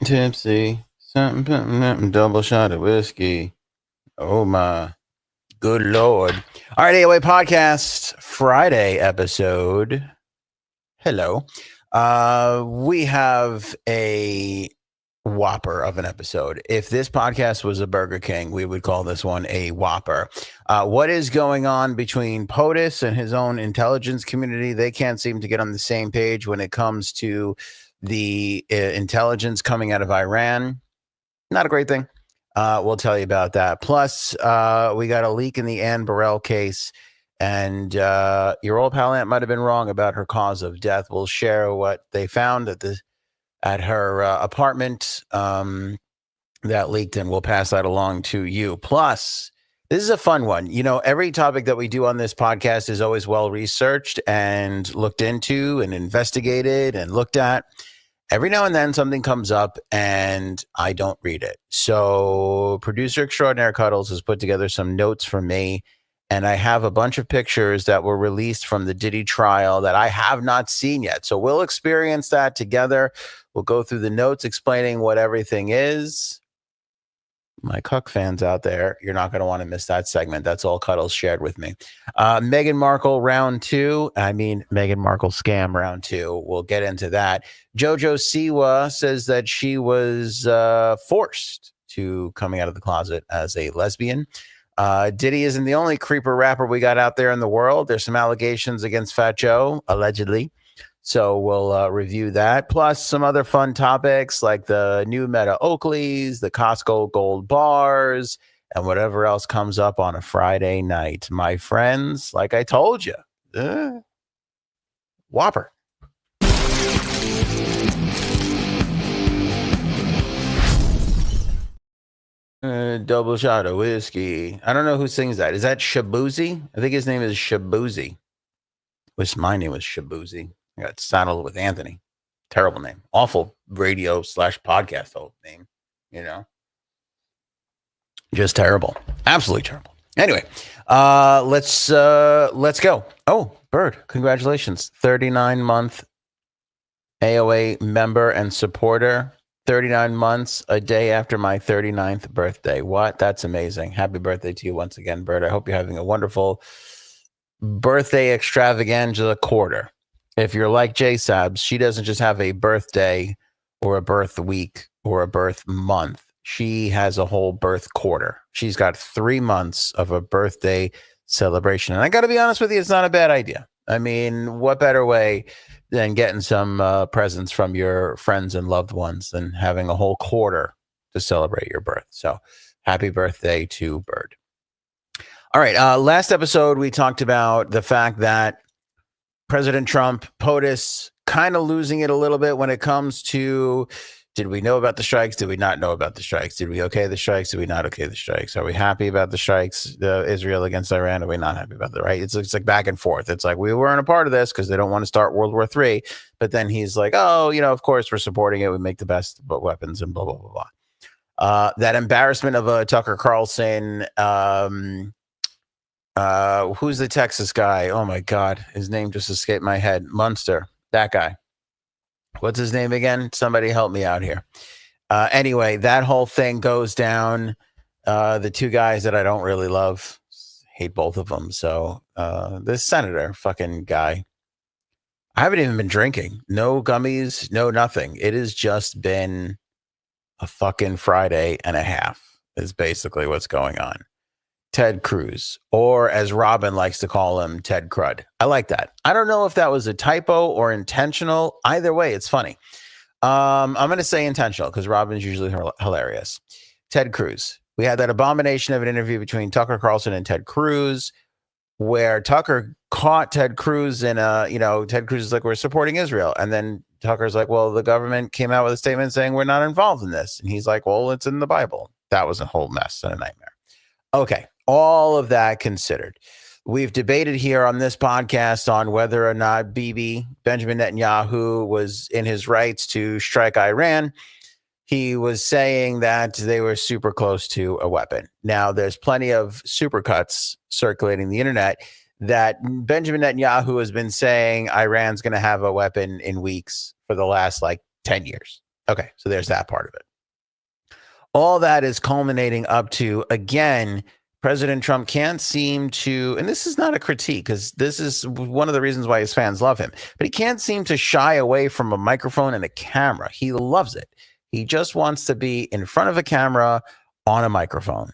tipsy. Something, double shot of whiskey. Oh my good Lord. All right, AOA podcast Friday episode. Hello. We have a whopper of an episode. If this podcast was a Burger King, we would call this one a whopper. What is going on between POTUS and his own intelligence community? They can't seem to get on the same page when it comes to the intelligence coming out of Iran. Not a great thing. We'll tell you about that. Plus, we got a leak in the Anne Burrell case, and your old pal Aunt might have been wrong about her cause of death. We'll share what they found at her apartment that leaked, and we'll pass that along to you. Plus, this is a fun one. You know, every topic that we do on this podcast is always well researched and looked into and investigated and looked at. Every now and then something comes up and I don't read it. So producer extraordinaire Cuddles has put together some notes for me, and I have a bunch of pictures that were released from the Diddy trial that I have not seen yet. So we'll experience that together. We'll go through the notes explaining what everything is. My Cuck fans out there, you're not going to want to miss that segment. That's all Cuddles shared with me. Meghan Markle round 2. I mean, Meghan Markle scam round 2. We'll get into that. Jo Siwa says that she was forced to coming out of the closet as a lesbian. Diddy isn't the only creeper rapper we got out there in the world. There's some allegations against Fat Joe, allegedly. So we'll review that, plus some other fun topics like the new Meta Oakleys, the Costco Gold Bars, and whatever else comes up on a Friday night. My friends, like I told you, whopper. Double shot of whiskey. I don't know who sings that. Is that Shabuzi? I think his name is Shabuzi. Wish my name was Shabuzi. I got saddled with Anthony. Terrible name. Awful radio / podcast old name. You know, just terrible. Absolutely terrible. Anyway, let's go. Oh, Bird, congratulations. 39-month AOA member and supporter. 39 months, a day after my 39th birthday. What? That's amazing. Happy birthday to you once again, Bird. I hope you're having a wonderful birthday extravaganza quarter. If you're like J Sabs, she doesn't just have a birthday or a birth week or a birth month. She has a whole birth quarter. She's got 3 months of a birthday celebration. And I got to be honest with you, it's not a bad idea. I mean, what better way than getting some presents from your friends and loved ones than having a whole quarter to celebrate your birth. So happy birthday to Bird. All right. Last episode, we talked about the fact that President Trump, POTUS, kind of losing it a little bit when it comes to, did we know about the strikes? Did we not know about the strikes? Did we okay the strikes? Did we not okay the strikes? Are we happy about the strikes, Israel against Iran? Are we not happy about that, right? It's like back and forth. It's like we weren't a part of this because they don't want to start World War III. But then he's like, oh, you know, of course we're supporting it. We make the best weapons and blah, blah, blah, blah. That embarrassment of Tucker Carlson, who's the Texas guy? Oh my God, his name just escaped my head. Munster, that guy. What's his name again? Somebody help me out here. Anyway, that whole thing goes down. The two guys that I don't really love, hate both of them. So this senator fucking guy, I haven't even been drinking. No gummies, no nothing. It has just been a fucking Friday and a half is basically what's going on. Ted Cruz, or as Robin likes to call him, Ted Crud. I like that. I don't know if that was a typo or intentional. Either way, it's funny. I'm going to say intentional because Robin's usually hilarious. Ted Cruz. We had that abomination of an interview between Tucker Carlson and Ted Cruz, where Tucker caught Ted Cruz in Ted Cruz is like, we're supporting Israel. And then Tucker's like, well, the government came out with a statement saying we're not involved in this. And he's like, well, it's in the Bible. That was a whole mess and a nightmare. Okay. All of that considered, we've debated here on this podcast on whether or not Benjamin Netanyahu, was in his rights to strike Iran. He was saying that they were super close to a weapon. Now, there's plenty of supercuts circulating the internet that Benjamin Netanyahu has been saying Iran's going to have a weapon in weeks for the last 10 years. Okay, so there's that part of it. All that is culminating up to, again, President Trump can't seem to, and this is not a critique because this is one of the reasons why his fans love him, but he can't seem to shy away from a microphone and a camera. He loves it. He just wants to be in front of a camera on a microphone,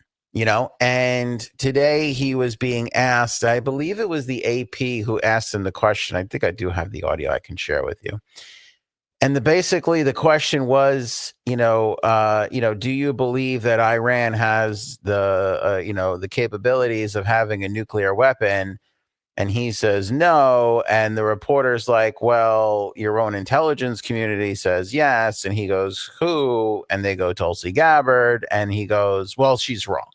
and today he was being asked, I believe it was the AP who asked him the question. I think I do have the audio I can share with you. And basically the question was, do you believe that Iran has the capabilities of having a nuclear weapon? And he says no. And the reporter's like, well, your own intelligence community says yes. And he goes, who? And they go, Tulsi Gabbard. And he goes, well, she's wrong,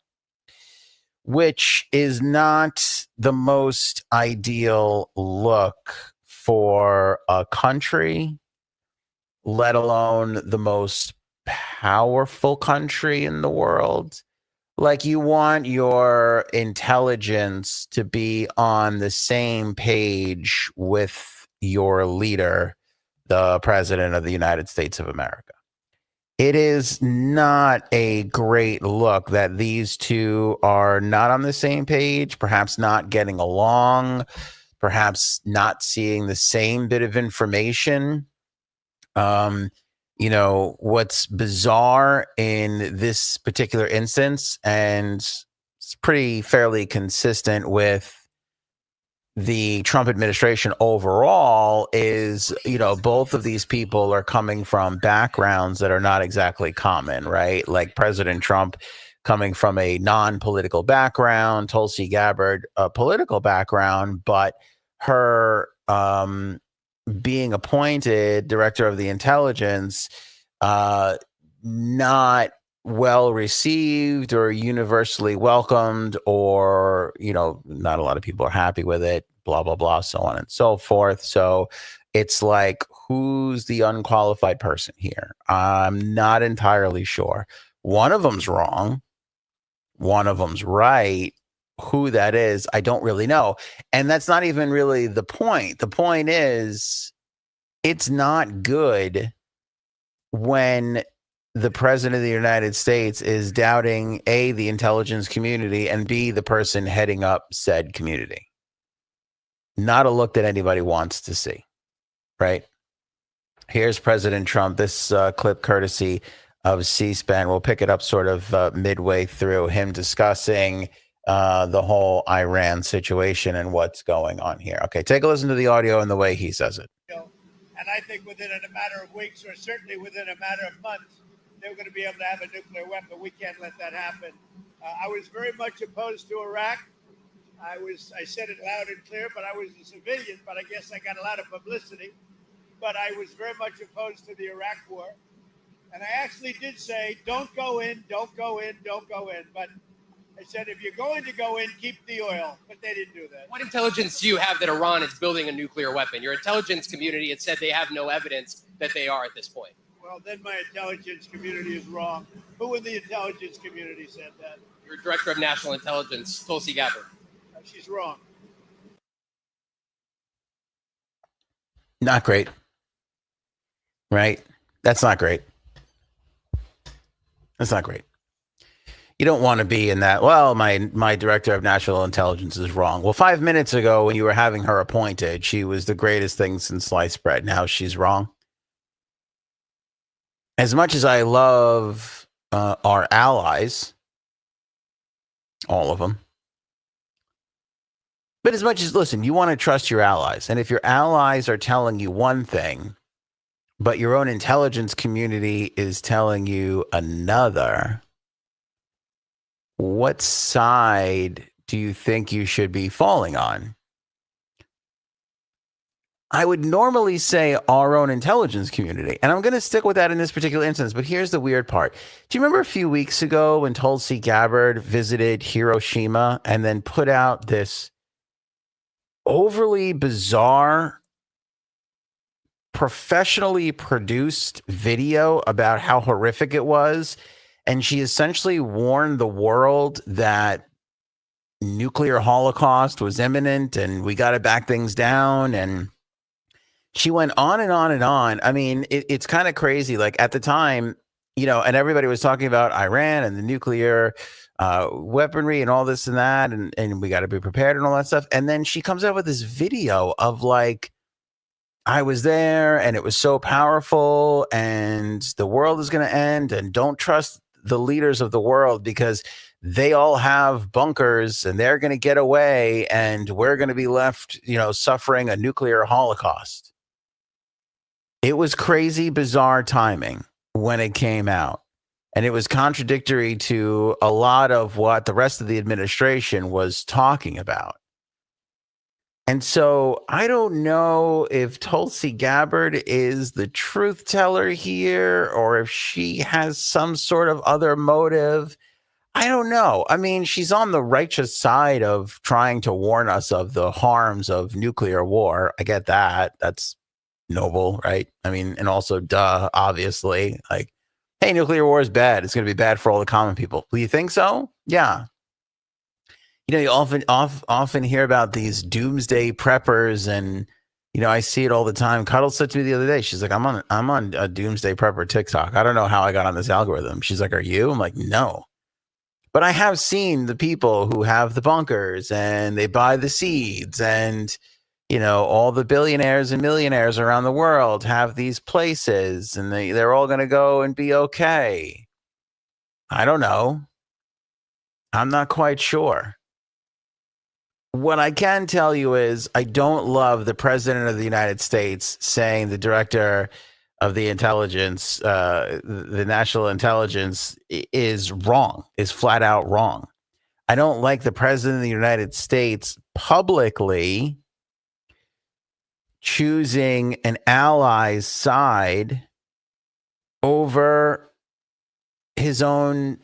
which is not the most ideal look for a country, let alone the most powerful country in the world. Like, you want your intelligence to be on the same page with your leader, the president of the United States of America. It is not a great look that these two are not on the same page, perhaps not getting along, perhaps not seeing the same bit of information. What's bizarre in this particular instance, and it's pretty fairly consistent with the Trump administration overall, is, both of these people are coming from backgrounds that are not exactly common, right? Like President Trump coming from a non-political background, Tulsi Gabbard, a political background, but her, being appointed director of the intelligence, not well received or universally welcomed, or, not a lot of people are happy with it, blah, blah, blah, so on and so forth. So it's like, who's the unqualified person here? I'm not entirely sure. One of them's wrong. One of them's right. Who that is, I don't really know. And that's not even really the point. The point is, it's not good when the president of the United States is doubting A, the intelligence community, and B, the person heading up said community. Not a look that anybody wants to see, right? Here's President Trump. This clip courtesy of C-SPAN. We'll pick it up sort of midway through, him discussing the whole Iran situation and what's going on here. Okay, take a listen to the audio and the way he says it. And I think within a matter of weeks, or certainly within a matter of months, they're going to be able to have a nuclear weapon. We can't let that happen. I was very much opposed to Iraq. I said it loud and clear, but I was a civilian, but I guess I got a lot of publicity. But I was very much opposed to the Iraq war. And I actually did say, don't go in, don't go in, don't go in. But I said, if you're going to go in, keep the oil. But they didn't do that. What intelligence do you have that Iran is building a nuclear weapon? Your intelligence community had said they have no evidence that they are at this point. Well, then my intelligence community is wrong. Who in the intelligence community said that? Your director of national intelligence, Tulsi Gabbard. She's wrong. Not great. Right? That's not great. That's not great. You don't want to be in that, well, my director of national intelligence is wrong. Well, 5 minutes ago when you were having her appointed, she was the greatest thing since sliced bread. Now she's wrong. As much as I love our allies, all of them, but as much as, listen, you want to trust your allies. And if your allies are telling you one thing, but your own intelligence community is telling you another, what side do you think you should be falling on? I would normally say our own intelligence community, and I'm going to stick with that in this particular instance, but here's the weird part. Do you remember a few weeks ago when Tulsi Gabbard visited Hiroshima and then put out this overly bizarre, professionally produced video about how horrific it was? And she essentially warned the world that nuclear holocaust was imminent and we got to back things down. And She went on and on and on. I mean, it's kind of crazy. Like at the time, and everybody was talking about Iran and the nuclear weaponry and all this and that, and we got to be prepared and all that stuff. And then she comes out with this video of like, I was there and it was so powerful and the world is going to end, and don't trust the leaders of the world because they all have bunkers and they're going to get away and we're going to be left, suffering a nuclear holocaust. It was crazy, bizarre timing when it came out. And it was contradictory to a lot of what the rest of the administration was talking about. And so I don't know if Tulsi Gabbard is the truth teller here or if she has some sort of other motive. I don't know. I mean, she's on the righteous side of trying to warn us of the harms of nuclear war. I get that. That's noble, right? I mean, and also, obviously, like, hey, nuclear war is bad. It's going to be bad for all the common people. Do you think so? Yeah. You often hear about these doomsday preppers, and I see it all the time. Cuddle said to me the other day, she's like, I'm on a doomsday prepper TikTok. I don't know how I got on this algorithm. She's like, are you? I'm like, no. But I have seen the people who have the bunkers and they buy the seeds, and all the billionaires and millionaires around the world have these places, and they're all going to go and be okay. I don't know. I'm not quite sure. What I can tell you is I don't love the president of the United States saying the director of the intelligence, the national intelligence is wrong, is flat out wrong. I don't like the president of the United States publicly choosing an ally's side over his own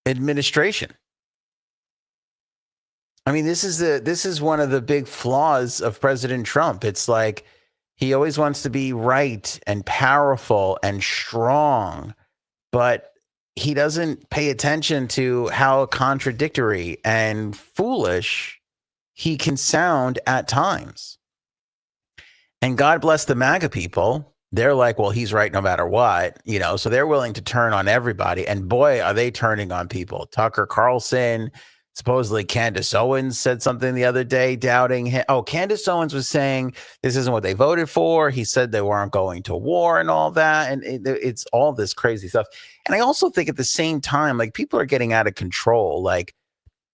administration. I mean, this is one of the big flaws of President Trump. It's like he always wants to be right and powerful and strong, but he doesn't pay attention to how contradictory and foolish he can sound at times. And God bless the MAGA people. They're like, well, he's right no matter what, so they're willing to turn on everybody. And boy, are they turning on people. Tucker Carlson, supposedly Candace Owens said something the other day doubting him. Oh, Candace Owens was saying this isn't what they voted for. He said they weren't going to war and all that. And it's all this crazy stuff. And I also think at the same time, like, people are getting out of control. Like,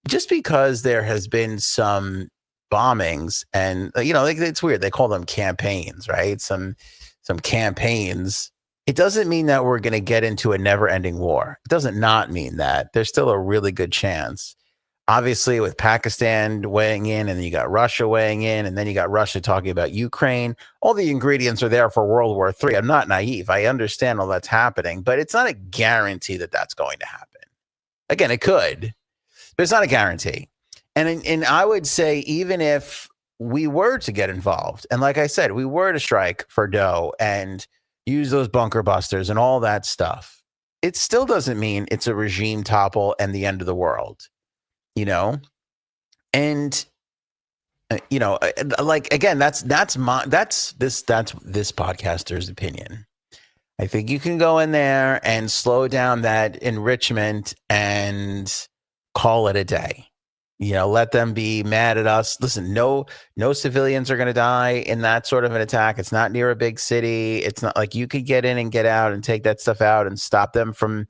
just because there has been some bombings and, like, it's weird. They call them campaigns, right? Some campaigns. It doesn't mean that we're going to get into a never ending war. It doesn't not mean that. There's still a really good chance. Obviously, with Pakistan weighing in, and then you got Russia weighing in, and then you got Russia talking about Ukraine. All the ingredients are there for World War III. I'm not naive. I understand all that's happening, but it's not a guarantee that that's going to happen. Again, it could, but it's not a guarantee. And I would say, even if we were to get involved, and like I said, we were to strike for dough and use those bunker busters and all that stuff, it still doesn't mean it's a regime topple and the end of the world. And like, again, that's this podcaster's opinion. I think you can go in there and slow down that enrichment and call it a day. Let them be mad at us. Listen, no civilians are going to die in that sort of an attack. It's not near a big city. It's not like you could get in and get out and take that stuff out and stop them from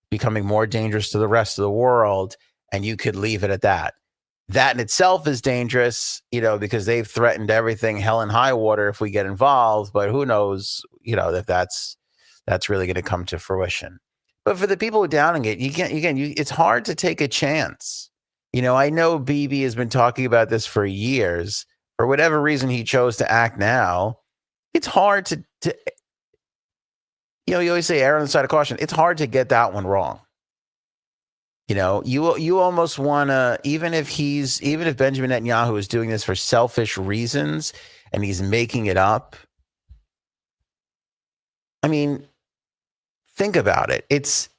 becoming more dangerous to the rest of the world. And you could leave it at that. That in itself is dangerous, because they've threatened everything, hell and high water, if we get involved. But who knows, if that's really going to come to fruition. But for the people doubting it, it's hard to take a chance. I know BB has been talking about this for years. For whatever reason he chose to act now, it's hard to you always say err on the side of caution. It's hard to get that one wrong. You almost want to, even if Benjamin Netanyahu is doing this for selfish reasons and he's making it up. I mean, think about it. It's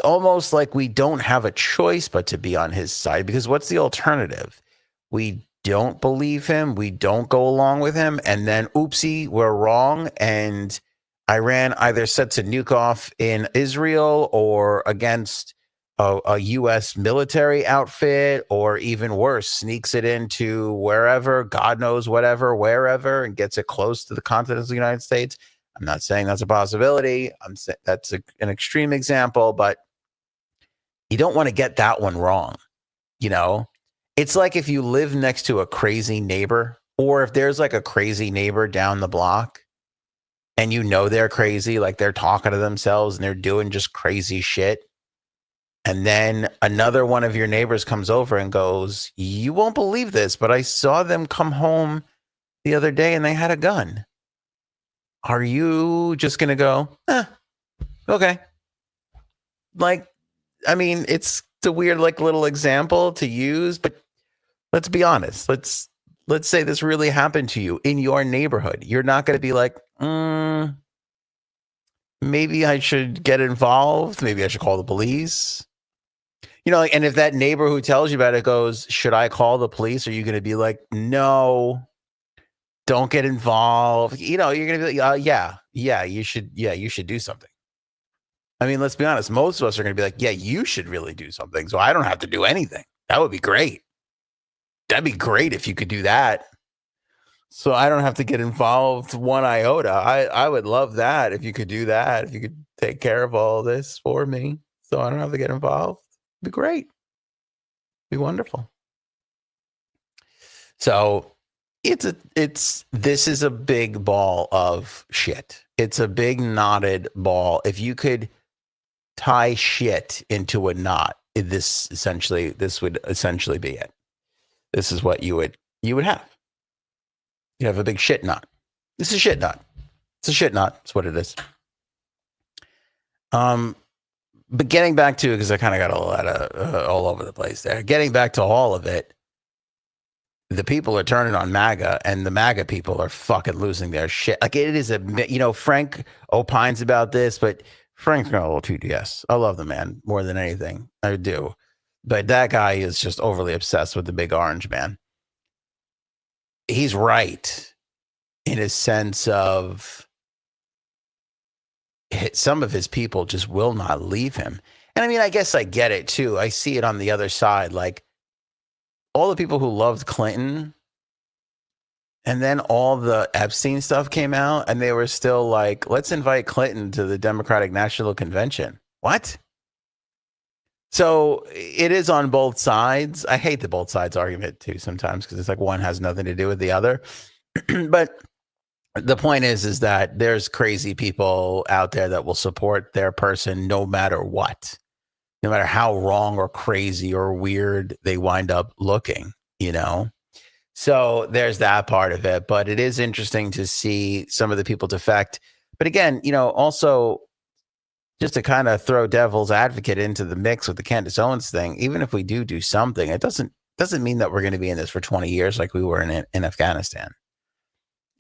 almost like we don't have a choice but to be on his side, because what's the alternative? We don't believe him. We don't go along with him. And then, oopsie, we're wrong. And Iran either sets a nuke off in Israel or against a U.S. military outfit, or even worse, sneaks it into wherever, God knows wherever, and gets it close to the continent of the United States. I'm not saying that's a possibility. I'm saying that's an extreme example, but you don't want to get that one wrong. It's like if you live next to a crazy neighbor, or if there's like a crazy neighbor down the block and they're crazy, like they're talking to themselves and they're doing just crazy shit. And then another one of your neighbors comes over and goes, you won't believe this, but I saw them come home the other day and they had a gun. Are you just going to go, okay. It's a weird, little example to use, but let's be honest. Let's say this really happened to you in your neighborhood. You're not going to be like, maybe I should get involved. Maybe I should call the police. And if that neighbor who tells you about it goes, should I call the police? Are you going to be like, no, don't get involved? You're going to be like, yeah, you should do something. Let's be honest. Most of us are going to be like, yeah, you should really do something, so I don't have to do anything. That would be great. That'd be great if you could do that. So I don't have to get involved one iota. I would love that if you could do that. If you could take care of all this for me so I don't have to get involved. It'd be great. It'd be wonderful. So this is a big ball of shit. It's a big knotted ball. If you could tie shit into a knot, this would essentially be it. This is what you would have. You have a big shit knot. This is a shit knot. It's a shit knot. That's what it is. But getting back to it, because I kind of got a lot of all over the place there. Getting back to all of it, the people are turning on MAGA, and the MAGA people are fucking losing their shit. Like, it is Frank opines about this, but Frank's got a little TDS. I love the man more than anything. I do. But that guy is just overly obsessed with the big orange man. He's right in a sense of some of his people just will not leave him. And I guess I get it too. I see it on the other side. Like, all the people who loved Clinton, and then all the Epstein stuff came out, and they were still like, let's invite Clinton to the Democratic National Convention. What? So it is on both sides. I hate the both sides argument too sometimes, because it's like one has nothing to do with the other. But the point is that there's crazy people out there that will support their person no matter what. No matter how wrong or crazy or weird they wind up looking, So there's that part of it. But it is interesting to see some of the people defect. But again, also just to kind of throw devil's advocate into the mix with the Candace Owens thing, even if we do something, it doesn't mean that we're going to be in this for 20 years like we were in Afghanistan.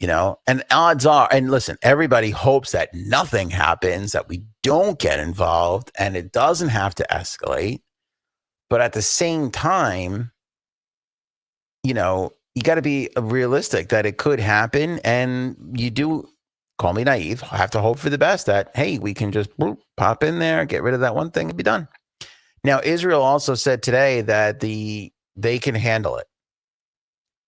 And odds are, and listen, everybody hopes that nothing happens, that we don't get involved, and it doesn't have to escalate. But at the same time, you got to be realistic that it could happen. And you do, call me naive, have to hope for the best that, hey, we can just pop in there, get rid of that one thing and be done. Now, Israel also said today that they can handle it.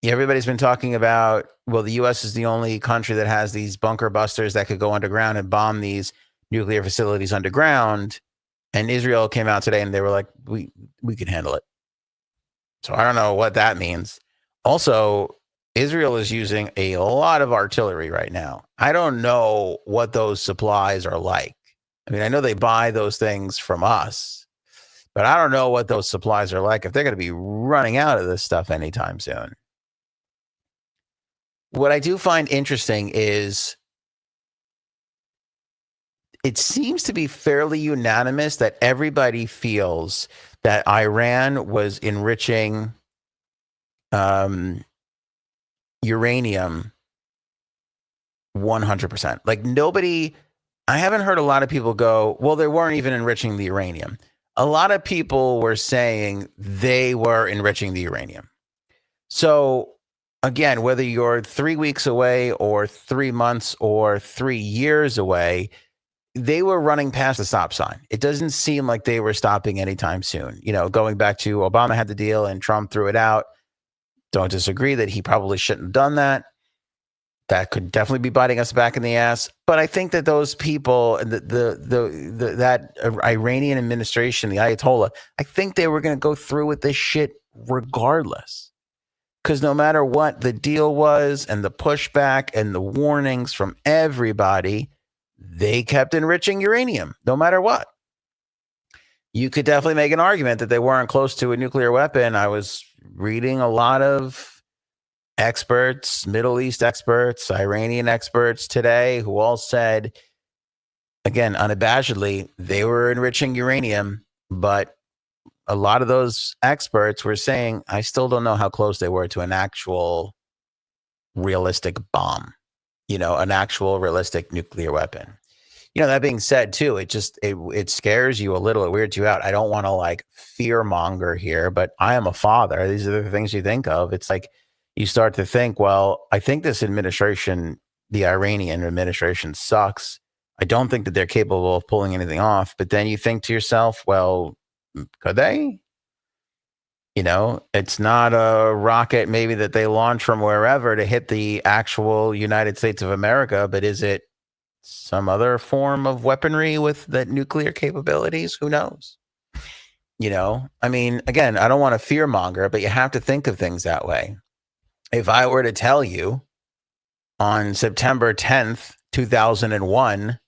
Everybody's been talking about, well, the U.S. is the only country that has these bunker busters that could go underground and bomb these nuclear facilities underground. And Israel came out today and they were like, we can handle it. So I don't know what that means. Also, Israel is using a lot of artillery right now. I don't know what those supplies are like. I know they buy those things from us, but I don't know what those supplies are like, if they're going to be running out of this stuff anytime soon. What I do find interesting is it seems to be fairly unanimous that everybody feels that Iran was enriching uranium 100%. Like, nobody, I haven't heard a lot of people go, well, they weren't even enriching the uranium. A lot of people were saying they were enriching the uranium. So again, whether you're 3 weeks away or 3 months or 3 years away, they were running past the stop sign. It doesn't seem like they were stopping anytime soon. Going back to Obama had the deal and Trump threw it out. Don't disagree that he probably shouldn't have done that. That could definitely be biting us back in the ass. But I think that those people, that Iranian administration, the Ayatollah, I think they were going to go through with this shit regardless. Because no matter what the deal was and the pushback and the warnings from everybody, they kept enriching uranium no matter what. You could definitely make an argument that they weren't close to a nuclear weapon. I was reading a lot of experts, Middle East experts, Iranian experts today who all said, again, unabashedly, they were enriching uranium. But a lot of those experts were saying, I still don't know how close they were to an actual realistic bomb, an actual realistic nuclear weapon. That being said, too, it scares you a little. It weirds you out. I don't want to fear monger here, but I am a father. These are the things you think of. It's like you start to think, well, I think this administration, the Iranian administration, sucks. I don't think that they're capable of pulling anything off. But then you think to yourself, well, could they? It's not a rocket maybe that they launch from wherever to hit the actual United States of America, but is it some other form of weaponry with that nuclear capabilities? Who knows? I mean, again, I don't want to fear monger, but you have to think of things that way. If I were to tell you on September 10th, 2001,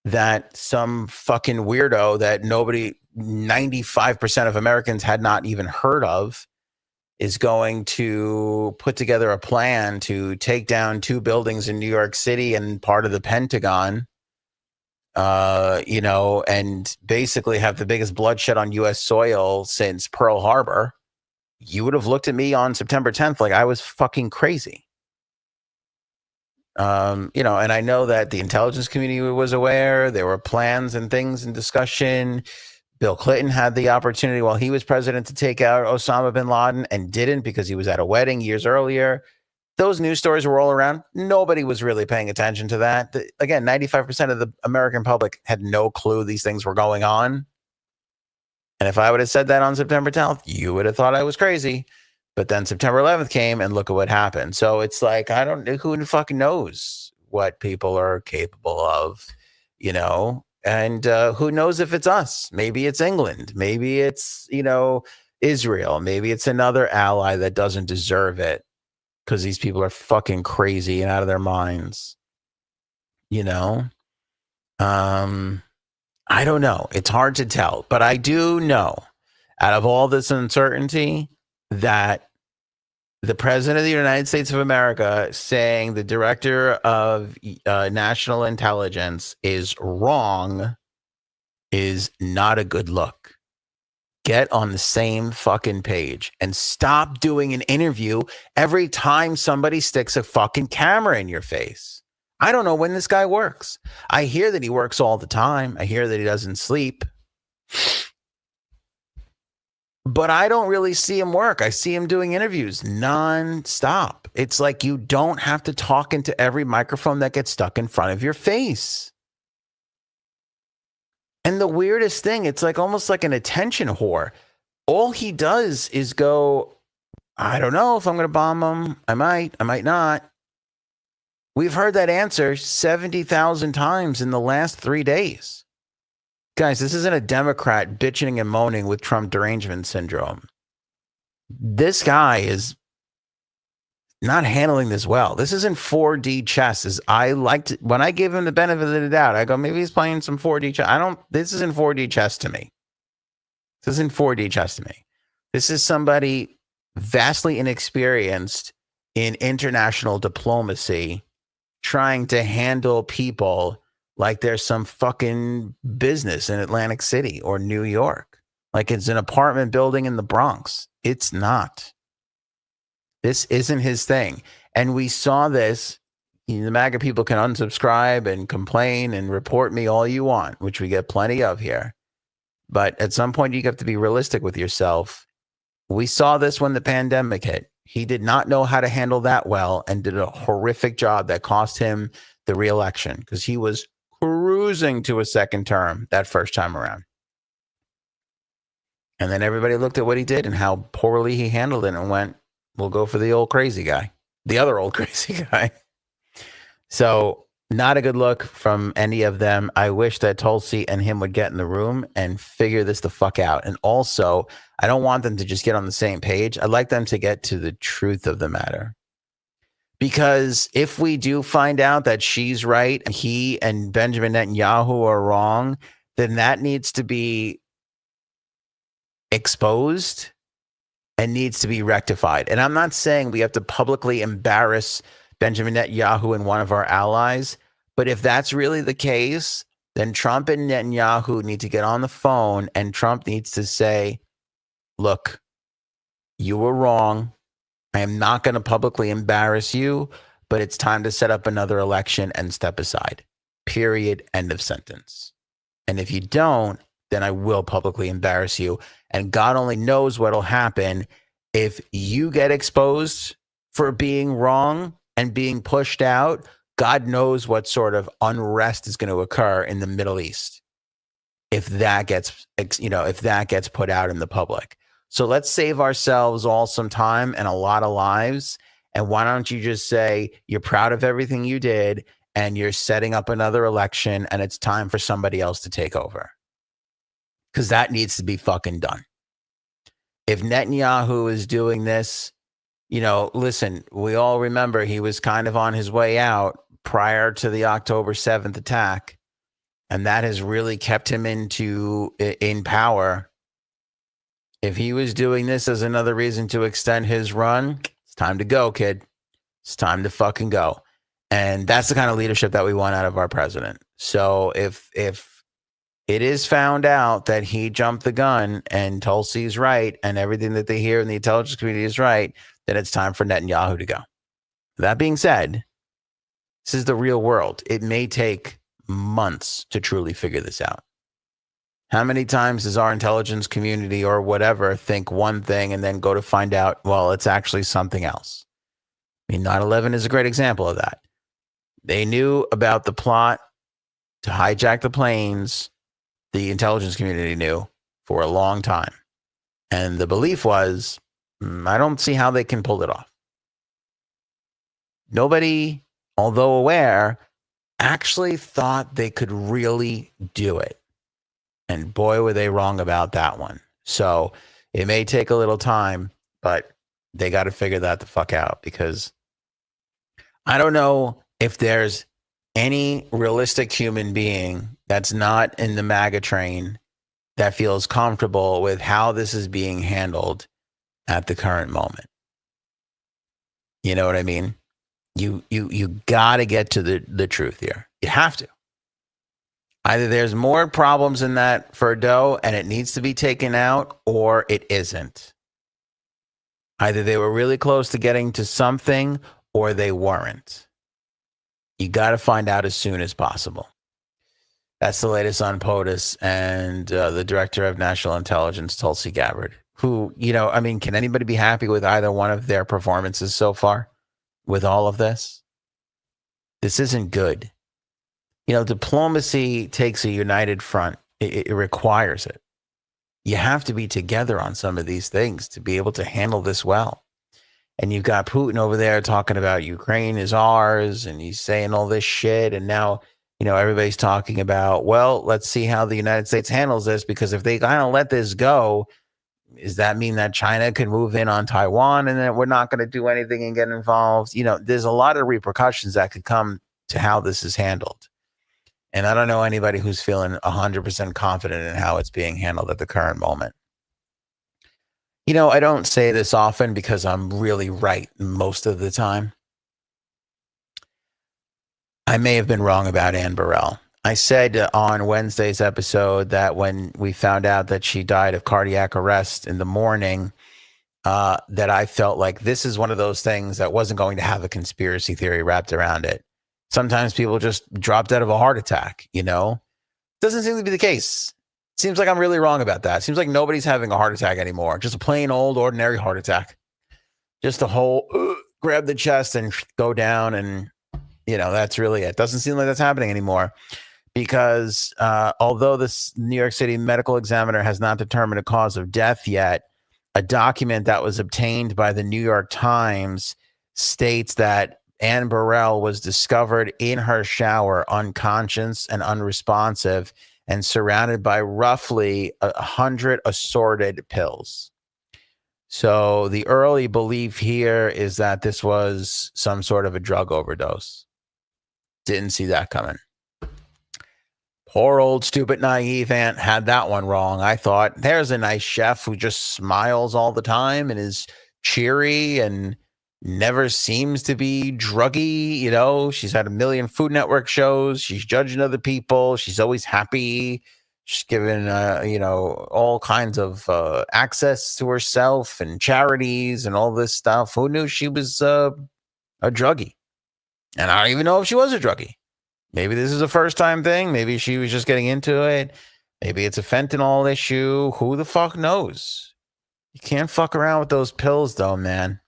that some fucking weirdo that 95% of Americans had not even heard of is going to put together a plan to take down 2 buildings in New York City and part of the Pentagon, and basically have the biggest bloodshed on U.S. soil since Pearl Harbor, you would have looked at me on September 10th like I was fucking crazy. And I know that the intelligence community was aware. There were plans and things in discussion. Bill Clinton had the opportunity while he was president to take out Osama bin Laden and didn't because he was at a wedding years earlier. Those news stories were all around. Nobody was really paying attention to that. Again, 95% of the American public had no clue these things were going on. And if I would have said that on September 10th, you would have thought I was crazy. But then September 11th came and look at what happened. So it's like, I don't know who fucking knows what people are capable of, and who knows if it's us? Maybe it's England. Maybe it's, Israel. Maybe it's another ally that doesn't deserve it because these people are fucking crazy and out of their minds. I don't know. It's hard to tell. But I do know, out of all this uncertainty, that the president of the United States of America saying the director of national intelligence is wrong is not a good look. Get on the same fucking page and stop doing an interview every time somebody sticks a fucking camera in your face. I don't know when this guy works. I hear that he works all the time. I hear that he doesn't sleep. But I don't really see him work. I see him doing interviews nonstop. It's like you don't have to talk into every microphone that gets stuck in front of your face. And the weirdest thing, it's like almost like an attention whore. All he does is go, I don't know if I'm going to bomb him. I might not. We've heard that answer 70,000 times in the last 3 days. Guys, this isn't a Democrat bitching and moaning with Trump derangement syndrome. This guy is not handling this well. This isn't 4D chess. When I give him the benefit of the doubt, I go, maybe he's playing some 4D chess. This isn't 4D chess to me. This isn't 4D chess to me. This is somebody vastly inexperienced in international diplomacy trying to handle people like there's some fucking business in Atlantic City or New York. Like it's an apartment building in the Bronx. It's not. This isn't his thing. And we saw this. The MAGA people can unsubscribe and complain and report me all you want, which we get plenty of here. But at some point, you have to be realistic with yourself. We saw this when the pandemic hit. He did not know how to handle that well and did a horrific job that cost him the reelection because he was cruising to a second term that first time around. And then everybody looked at what he did and how poorly he handled it and went, we'll go for the old crazy guy, the other old crazy guy. So not a good look from any of them. I wish that Tulsi and him would get in the room and figure this the fuck out. And also, I don't want them to just get on the same page. I'd like them to get to the truth of the matter. Because if we do find out that she's right, and he and Benjamin Netanyahu are wrong, then that needs to be exposed and needs to be rectified. And I'm not saying we have to publicly embarrass Benjamin Netanyahu and one of our allies, but if that's really the case, then Trump and Netanyahu need to get on the phone and Trump needs to say, look, you were wrong. I am not going to publicly embarrass you, but it's time to set up another election and step aside. Period. End of sentence. And if you don't, then I will publicly embarrass you. And God only knows what'll happen if you get exposed for being wrong and being pushed out. God knows what sort of unrest is going to occur in the Middle East if that gets, if that gets put out in the public. So let's save ourselves all some time and a lot of lives. And why don't you just say you're proud of everything you did and you're setting up another election and it's time for somebody else to take over? Because that needs to be fucking done. If Netanyahu is doing this, listen, we all remember he was kind of on his way out prior to the October 7th attack. And that has really kept him in power. If he was doing this as another reason to extend his run, it's time to go, kid. It's time to fucking go. And that's the kind of leadership that we want out of our president. So if it is found out that he jumped the gun and Tulsi's right and everything that they hear in the intelligence community is right, then it's time for Netanyahu to go. That being said, this is the real world. It may take months to truly figure this out. How many times does our intelligence community or whatever think one thing and then go to find out, well, it's actually something else? I mean, 9/11 is a great example of that. They knew about the plot to hijack the planes. The intelligence community knew for a long time. And the belief was, I don't see how they can pull it off. Nobody, although aware, actually thought they could really do it. And boy, were they wrong about that one. So it may take a little time, but they got to figure that the fuck out, because I don't know if there's any realistic human being that's not in the MAGA train that feels comfortable with how this is being handled at the current moment. You know what I mean? You got to get to the truth here. You have to. Either there's more problems in that for dough and it needs to be taken out, or it isn't. Either they were really close to getting to something or they weren't. You got to find out as soon as possible. That's the latest on POTUS and the director of national intelligence, Tulsi Gabbard, who, can anybody be happy with either one of their performances so far with all of this? This isn't good. Diplomacy takes a united front. It requires it. You have to be together on some of these things to be able to handle this well. And you've got Putin over there talking about Ukraine is ours, and he's saying all this shit. And now, everybody's talking about, well, let's see how the United States handles this, because if they kind of let this go, does that mean that China can move in on Taiwan and then we're not going to do anything and get involved? There's a lot of repercussions that could come to how this is handled. And I don't know anybody who's feeling 100% confident in how it's being handled at the current moment. I don't say this often because I'm really right most of the time. I may have been wrong about Anne Burrell. I said on Wednesday's episode that when we found out that she died of cardiac arrest in the morning, that I felt like this is one of those things that wasn't going to have a conspiracy theory wrapped around it. Sometimes people just dropped out of a heart attack, Doesn't seem to be the case. Seems like I'm really wrong about that. Seems like nobody's having a heart attack anymore. Just a plain old ordinary heart attack. just a whole grab the chest and go down, and that's really it. Doesn't seem like that's happening anymore, because although this New York City medical examiner has not determined a cause of death yet, a document that was obtained by the New York Times states that Anne Burrell was discovered in her shower, unconscious and unresponsive, and surrounded by roughly 100 assorted pills. So the early belief here is that this was some sort of a drug overdose. Didn't see that coming. Poor old stupid naive aunt had that one wrong. I thought, there's a nice chef who just smiles all the time and is cheery and never seems to be druggy. She's had a million Food Network shows. She's judging other people. She's always happy. She's given, all kinds of access to herself and charities and all this stuff. Who knew she was a druggie? And I don't even know if she was a druggie. Maybe this is a first-time thing. Maybe she was just getting into it. Maybe it's a fentanyl issue. Who the fuck knows? You can't fuck around with those pills, though, man.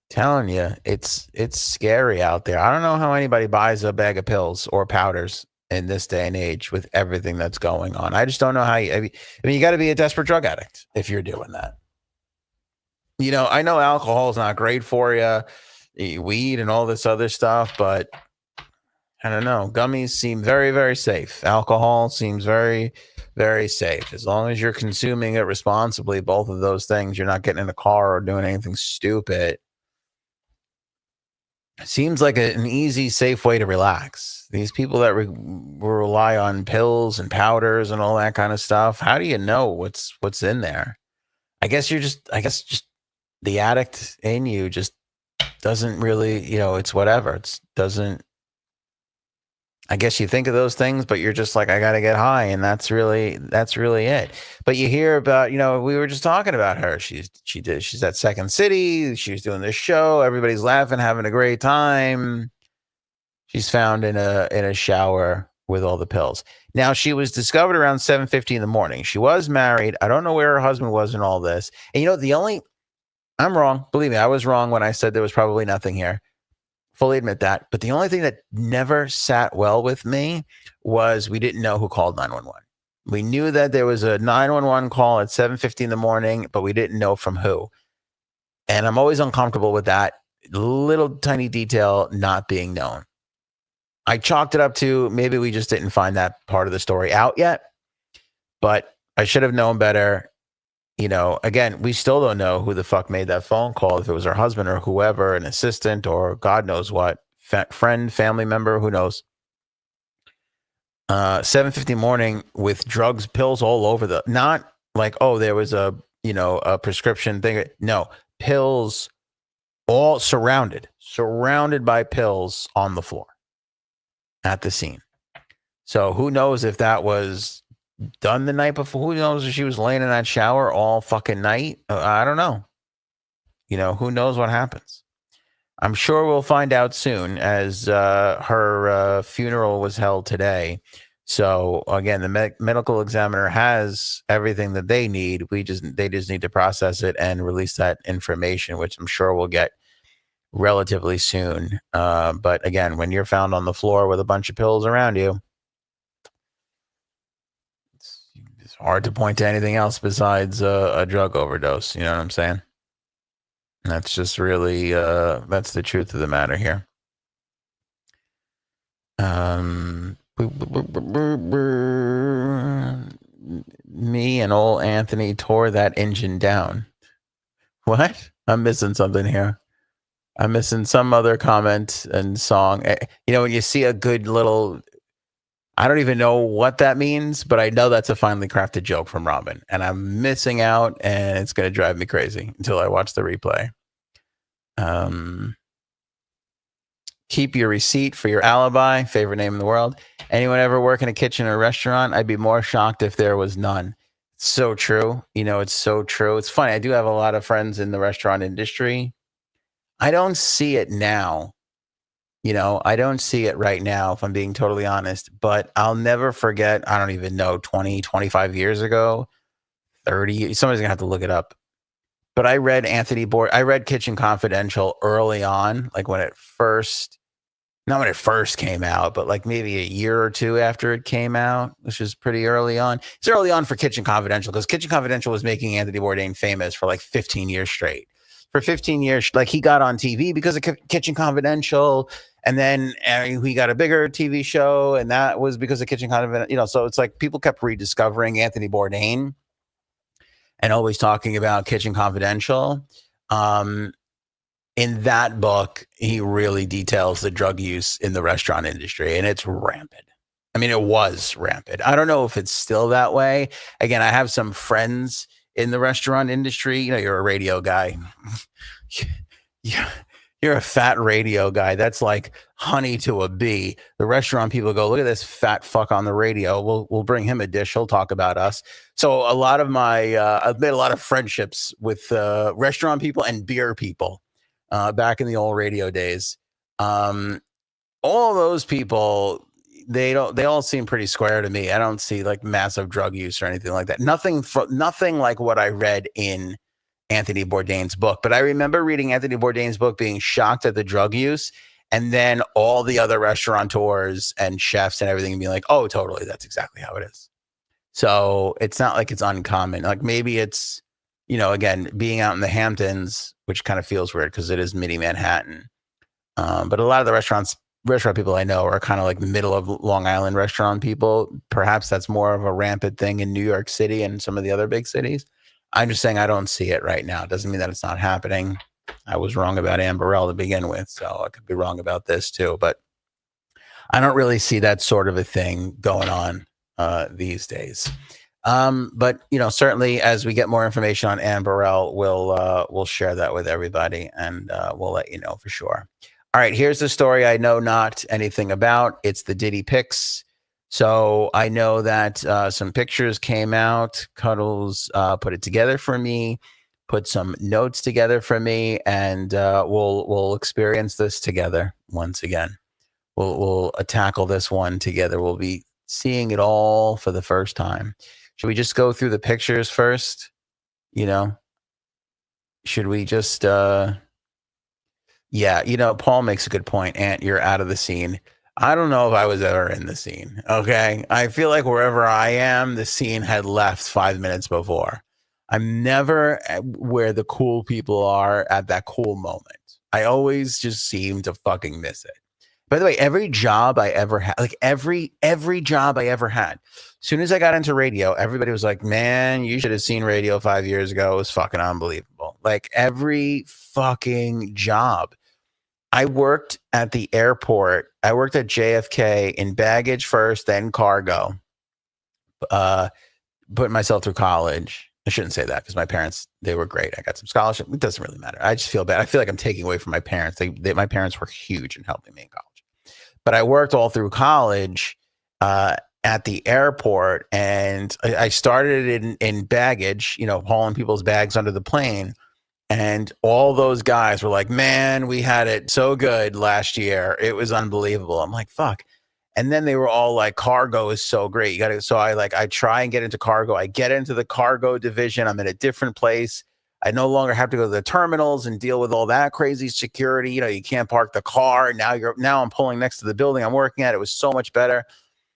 Telling you, it's scary out there. I don't know how anybody buys a bag of pills or powders in this day and age with everything that's going on. I just don't know how you got to be a desperate drug addict if you're doing that. I know alcohol is not great for you, weed and all this other stuff, but I don't know. Gummies seem very, very safe. Alcohol seems very, very safe. As long as you're consuming it responsibly, both of those things, you're not getting in a car or doing anything stupid. Seems like an easy, safe way to relax. These people that rely on pills and powders and all that kind of stuff, how do you know what's in there? I guess just the addict in you just doesn't really, it's whatever. It doesn't. I guess you think of those things, but you're just like, I got to get high. And that's really it. But you hear about, we were just talking about her. She's at Second City. She's doing this show. Everybody's laughing, having a great time. She's found in a shower with all the pills. Now, she was discovered around 7:50 in the morning. She was married. I don't know where her husband was in all this. And I'm wrong. Believe me, I was wrong when I said there was probably nothing here. Fully admit that. But the only thing that never sat well with me was we didn't know who called 911. We knew that there was a 911 call at 7:50 in the morning, but we didn't know from who. And I'm always uncomfortable with that little tiny detail not being known. I chalked it up to maybe we just didn't find that part of the story out yet, but I should have known better. Again, we still don't know who the fuck made that phone call, if it was her husband or whoever, an assistant or God knows what, friend, family member, who knows. 7:50 morning with drugs, pills all over not like, oh, there was a prescription thing. No, pills all surrounded by pills on the floor at the scene. So who knows if that was done the night before? Who knows if she was laying in that shower all fucking night? I don't know. Who knows what happens? I'm sure we'll find out soon, as her funeral was held today. So again, the medical examiner has everything that they need. They just need to process it and release that information, which I'm sure we'll get relatively soon. But again, when you're found on the floor with a bunch of pills around you, it's hard to point to anything else besides a drug overdose. You know what I'm saying? That's just really, that's the truth of the matter here. Me and old Anthony tore that engine down. What? I'm missing something here. I'm missing some other comment and song. When you see a good little, I don't even know what that means, but I know that's a finely crafted joke from Robin, and I'm missing out, and it's going to drive me crazy until I watch the replay. Keep your receipt for your alibi. Favorite name in the world. Anyone ever work in a kitchen or restaurant? I'd be more shocked if there was none. So true. It's so true. It's funny. I do have a lot of friends in the restaurant industry. I don't see it now. I don't see it right now, if I'm being totally honest, but I'll never forget. I don't even know, 20, 25 years ago, 30, somebody's gonna have to look it up. But I read I read Kitchen Confidential early on, like when it first, not when it first came out, but like maybe a year or two after it came out, which is pretty early on. It's early on for Kitchen Confidential because Kitchen Confidential was making Anthony Bourdain famous for like 15 years straight. For 15 years, like he got on TV because of Kitchen Confidential, and then he got a bigger TV show, and that was because of Kitchen Confidential. So it's like people kept rediscovering Anthony Bourdain and always talking about Kitchen Confidential. In that book, he really details the drug use in the restaurant industry, and it's rampant. I mean, it was rampant. I don't know if it's still that way. Again, I have some friends in the restaurant industry. You're a radio guy. You're a fat radio guy. That's like honey to a bee. The restaurant people go, look at this fat fuck on the radio. We'll bring him a dish. He'll talk about us. So a lot of I've made a lot of friendships with restaurant people and beer people back in the old radio days. All those people, they all seem pretty square to me. I don't see like massive drug use or anything like that. Nothing like what I read in Anthony Bourdain's book. But I remember reading Anthony Bourdain's book, being shocked at the drug use, and then all the other restaurateurs and chefs and everything being like, oh, totally, that's exactly how it is. So it's not like it's uncommon. Like maybe it's, again, being out in the Hamptons, which kind of feels weird because it is mini Manhattan. But a lot of the restaurant people I know are kind of like middle of Long Island restaurant people. Perhaps that's more of a rampant thing in New York City and some of the other big cities. I'm just saying I don't see it right now. It doesn't mean that it's not happening. I was wrong about Anne Burrell to begin with, so I could be wrong about this too. But I don't really see that sort of a thing going on these days. But certainly as we get more information on Anne Burrell, we'll share that with everybody, and we'll let you know for sure. All right, here's the story I know not anything about. It's the Diddy Pics. So I know that some pictures came out. Cuddles put it together for me, put some notes together for me, and we'll experience this together once again. We'll tackle this one together. We'll be seeing it all for the first time. Should we just go through the pictures first? Should we just yeah, Paul makes a good point. Ant, you're out of the scene. I don't know if I was ever in the scene. Okay. I feel like wherever I am, the scene had left 5 minutes before. I'm never where the cool people are at that cool moment. I always just seem to fucking miss it. By the way, every job I ever had, like every job I ever had, as soon as I got into radio, everybody was like, man, you should have seen radio 5 years ago. It was fucking unbelievable. Like every fucking job. I worked at the airport. I worked at JFK in baggage first, then cargo. Putting myself through college. I shouldn't say that because my parents, they were great. I got some scholarship. It doesn't really matter. I just feel bad. I feel like I'm taking away from my parents. My parents were huge in helping me in college. But I worked all through college at the airport, and I started in baggage, hauling people's bags under the plane. And all those guys were like, man, we had it so good last year. It was unbelievable. I'm like, fuck. And then they were all like, cargo is so great. So I try and get into cargo. I get into the cargo division. I'm in a different place. I no longer have to go to the terminals and deal with all that crazy security. You can't park the car. Now I'm pulling next to the building I'm working at. It was so much better.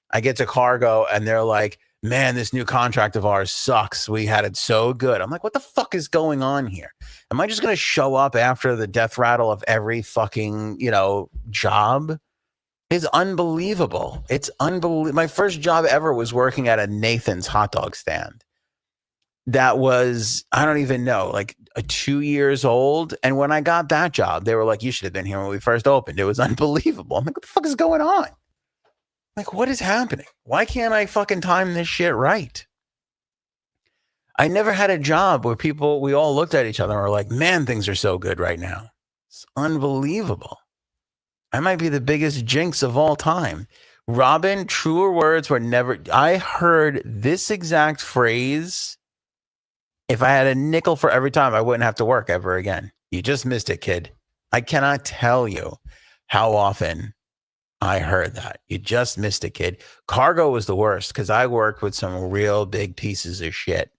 I get to cargo and they're like, man, this new contract of ours sucks. We had it so good. I'm like, what the fuck is going on here? Am I just going to show up after the death rattle of every fucking, job? It's unbelievable. It's unbelievable. My first job ever was working at a Nathan's hot dog stand. That was, I don't even know, like 2 years old. And when I got that job, they were like, you should have been here when we first opened. It was unbelievable. I'm like, what the fuck is going on? Like, what is happening? Why can't I fucking time this shit right? I never had a job where we all looked at each other and were like, man, things are so good right now. It's unbelievable. I might be the biggest jinx of all time. Robin, truer words were never. I heard this exact phrase. If I had a nickel for every time, I wouldn't have to work ever again. You just missed it, kid. I cannot tell you how often I heard that. You just missed it, kid. Cargo was the worst because I worked with some real big pieces of shit.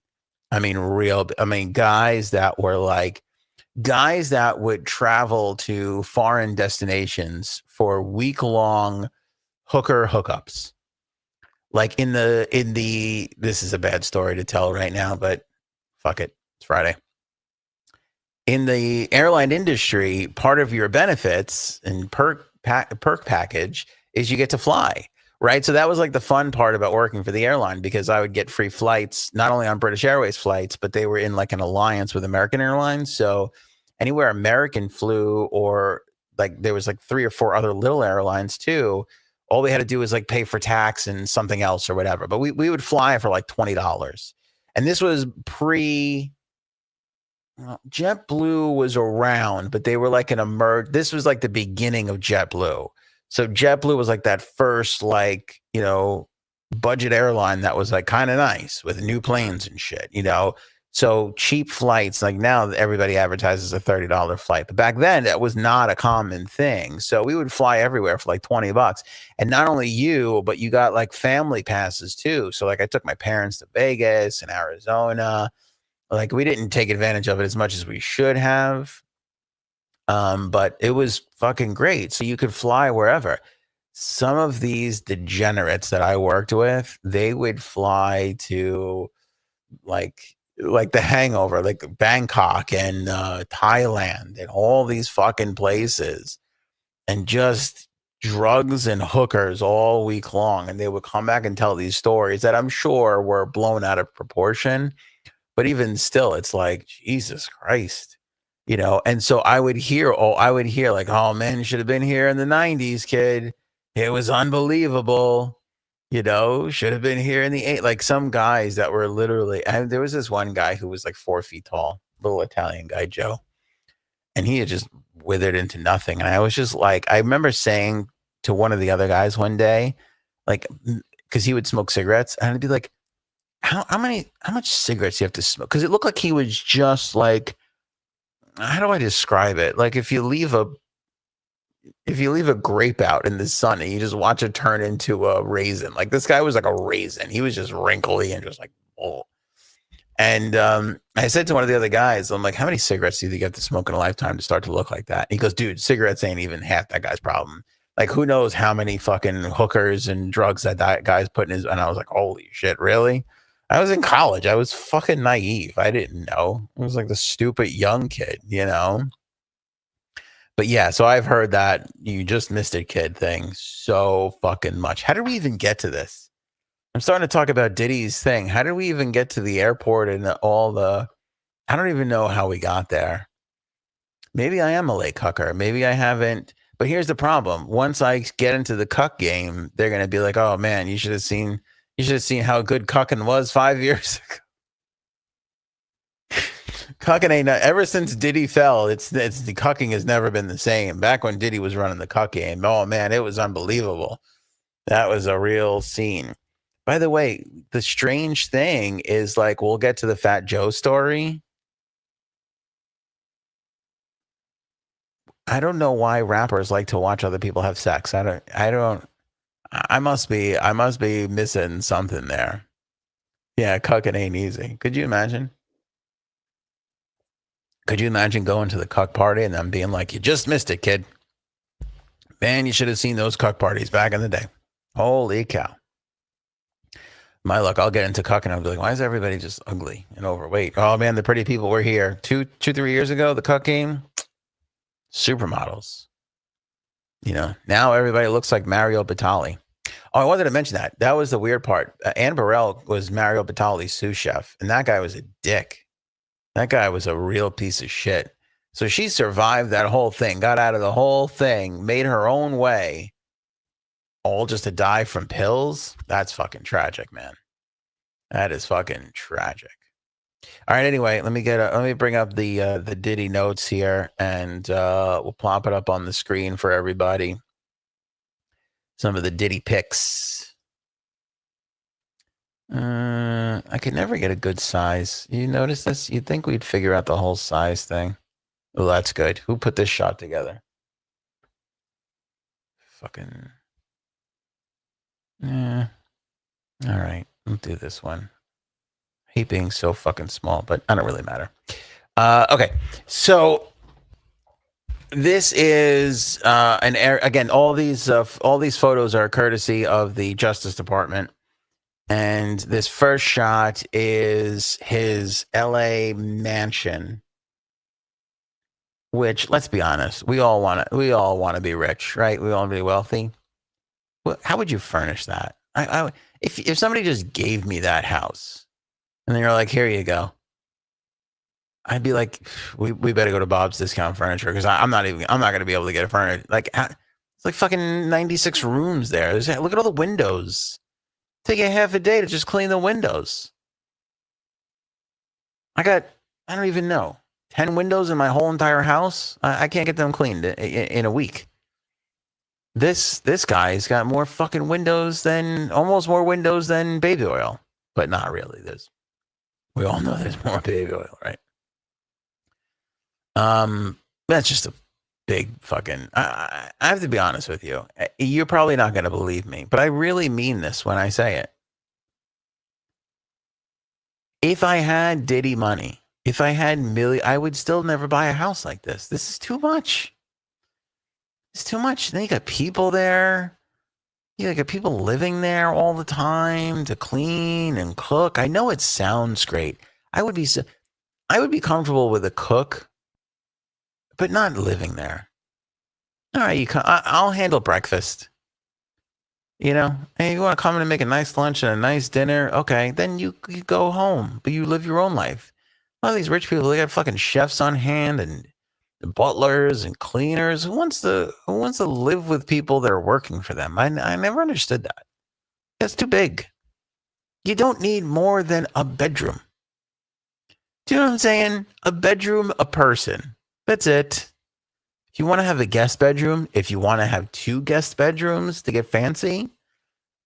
I mean, guys that would travel to foreign destinations for week-long hookups. Like this is a bad story to tell right now, but fuck it. It's Friday. In the airline industry, part of your benefits and perk package is you get to fly, right? So that was like the fun part about working for the airline, because I would get free flights, not only on British Airways flights, but they were in like an alliance with American Airlines. So anywhere American flew, or like there was like 3 or 4 other little airlines too, all we had to do was like pay for tax and something else or whatever. But we would fly for like $20. And this was JetBlue was around, but they were like this was like the beginning of JetBlue. So JetBlue was like that first, like, budget airline that was like kind of nice with new planes and shit, So cheap flights, like now everybody advertises a $30 flight, but back then that was not a common thing. So we would fly everywhere for like $20. And not only you, but you got like family passes too. So like I took my parents to Vegas and Arizona. Like we didn't take advantage of it as much as we should have. But it was fucking great. So you could fly wherever. Some of these degenerates that I worked with, they would fly to like The Hangover, like Bangkok and Thailand and all these fucking places, and just drugs and hookers all week long. And they would come back and tell these stories that I'm sure were blown out of proportion. But even still, it's like, Jesus Christ, And so I would hear like, oh man, you should have been here in the 90s, kid. It was unbelievable. Should have been here in the 80s. Like some guys that were literally, there was this one guy who was like 4 feet tall, little Italian guy, Joe. And he had just withered into nothing. And I was just like, I remember saying to one of the other guys one day, like, because he would smoke cigarettes, and I'd be like, how much cigarettes do you have to smoke? Because it looked like he was just like, how do I describe it? Like if you leave a grape out in the sun and you just watch it turn into a raisin, like this guy was like a raisin. He was just wrinkly and just like, oh. And I said to one of the other guys, I'm like, how many cigarettes do you think you have to smoke in a lifetime to start to look like that? And he goes, dude, cigarettes ain't even half that guy's problem. Like, who knows how many fucking hookers and drugs that guy's putting his. And I was like, holy shit, really? I was in college. I was fucking naive. I didn't know. I was like the stupid young kid, But yeah, so I've heard that you just missed it, kid thing so fucking much. How did we even get to this? I'm starting to talk about Diddy's thing. How did we even get to the airport and I don't even know how we got there. Maybe I am a late cucker. Maybe I haven't. But here's the problem. Once I get into the cuck game, they're going to be like, oh man, you should have seen how good cucking was 5 years ago. Cucking ain't ever since Diddy fell. It's the cucking has never been the same. Back when Diddy was running the cuck game, oh man, it was unbelievable. That was a real scene. By the way, the strange thing is, like, we'll get to the Fat Joe story. I don't know why rappers like to watch other people have sex. I must be missing something there. Yeah, cucking ain't easy. Could you imagine? Could you imagine going to the cuck party and them being like, you just missed it, kid. Man, you should have seen those cuck parties back in the day. Holy cow. My luck, I'll get into cucking. I'll be like, why is everybody just ugly and overweight? Oh man, the pretty people were here 3 years ago. The cuck game, supermodels. Now everybody looks like Mario Batali. Oh, I wanted to mention that. That was the weird part. Anne Burrell was Mario Batali's sous chef, and that guy was a dick. That guy was a real piece of shit. So she survived that whole thing, got out of the whole thing, made her own way, all just to die from pills. That's fucking tragic, man. That is fucking tragic. All right. Anyway, let me bring up the Diddy notes here, and we'll plop it up on the screen for everybody. Some of the Diddy Pics. I could never get a good size. You notice this? You'd think we'd figure out the whole size thing. Oh, that's good. Who put this shot together? Fucking. Yeah. All right. We'll do this one. I hate being so fucking small, but I don't really matter. Okay, so this is again, all these photos are courtesy of the Justice Department, and this first shot is his LA mansion, which, let's be honest, we all want to be rich, right? We all want to be wealthy. Well, how would you furnish that? If somebody just gave me that house and then you're like, here you go, I'd be like, we better go to Bob's Discount Furniture, because I'm not going to be able to get a furniture. Like, it's like fucking 96 rooms there. Look at all the windows. Take a half a day to just clean the windows. I don't even know, 10 windows in my whole entire house. I can't get them cleaned in a week. This guy's got more fucking windows almost more windows than baby oil, but not really. We all know there's more baby oil, right? That's just a big fucking, I have to be honest with you. You're probably not going to believe me, but I really mean this when I say it. If I had Diddy money, if I had I would still never buy a house like this. This is too much. It's too much. Then you got people there. You got people living there all the time to clean and cook. I know it sounds great. I would be comfortable with a cook, but not living there. All right, I'll handle breakfast. You know, hey, you want to come in and make a nice lunch and a nice dinner? Okay, then you go home, but you live your own life. A lot of these rich people, they got fucking chefs on hand and butlers and cleaners. Who wants to live with people that are working for them? I never understood that. That's too big. You don't need more than a bedroom. Do you know what I'm saying? A bedroom, a person. That's it. If you want to have a guest bedroom, if you want to have 2 guest bedrooms to get fancy,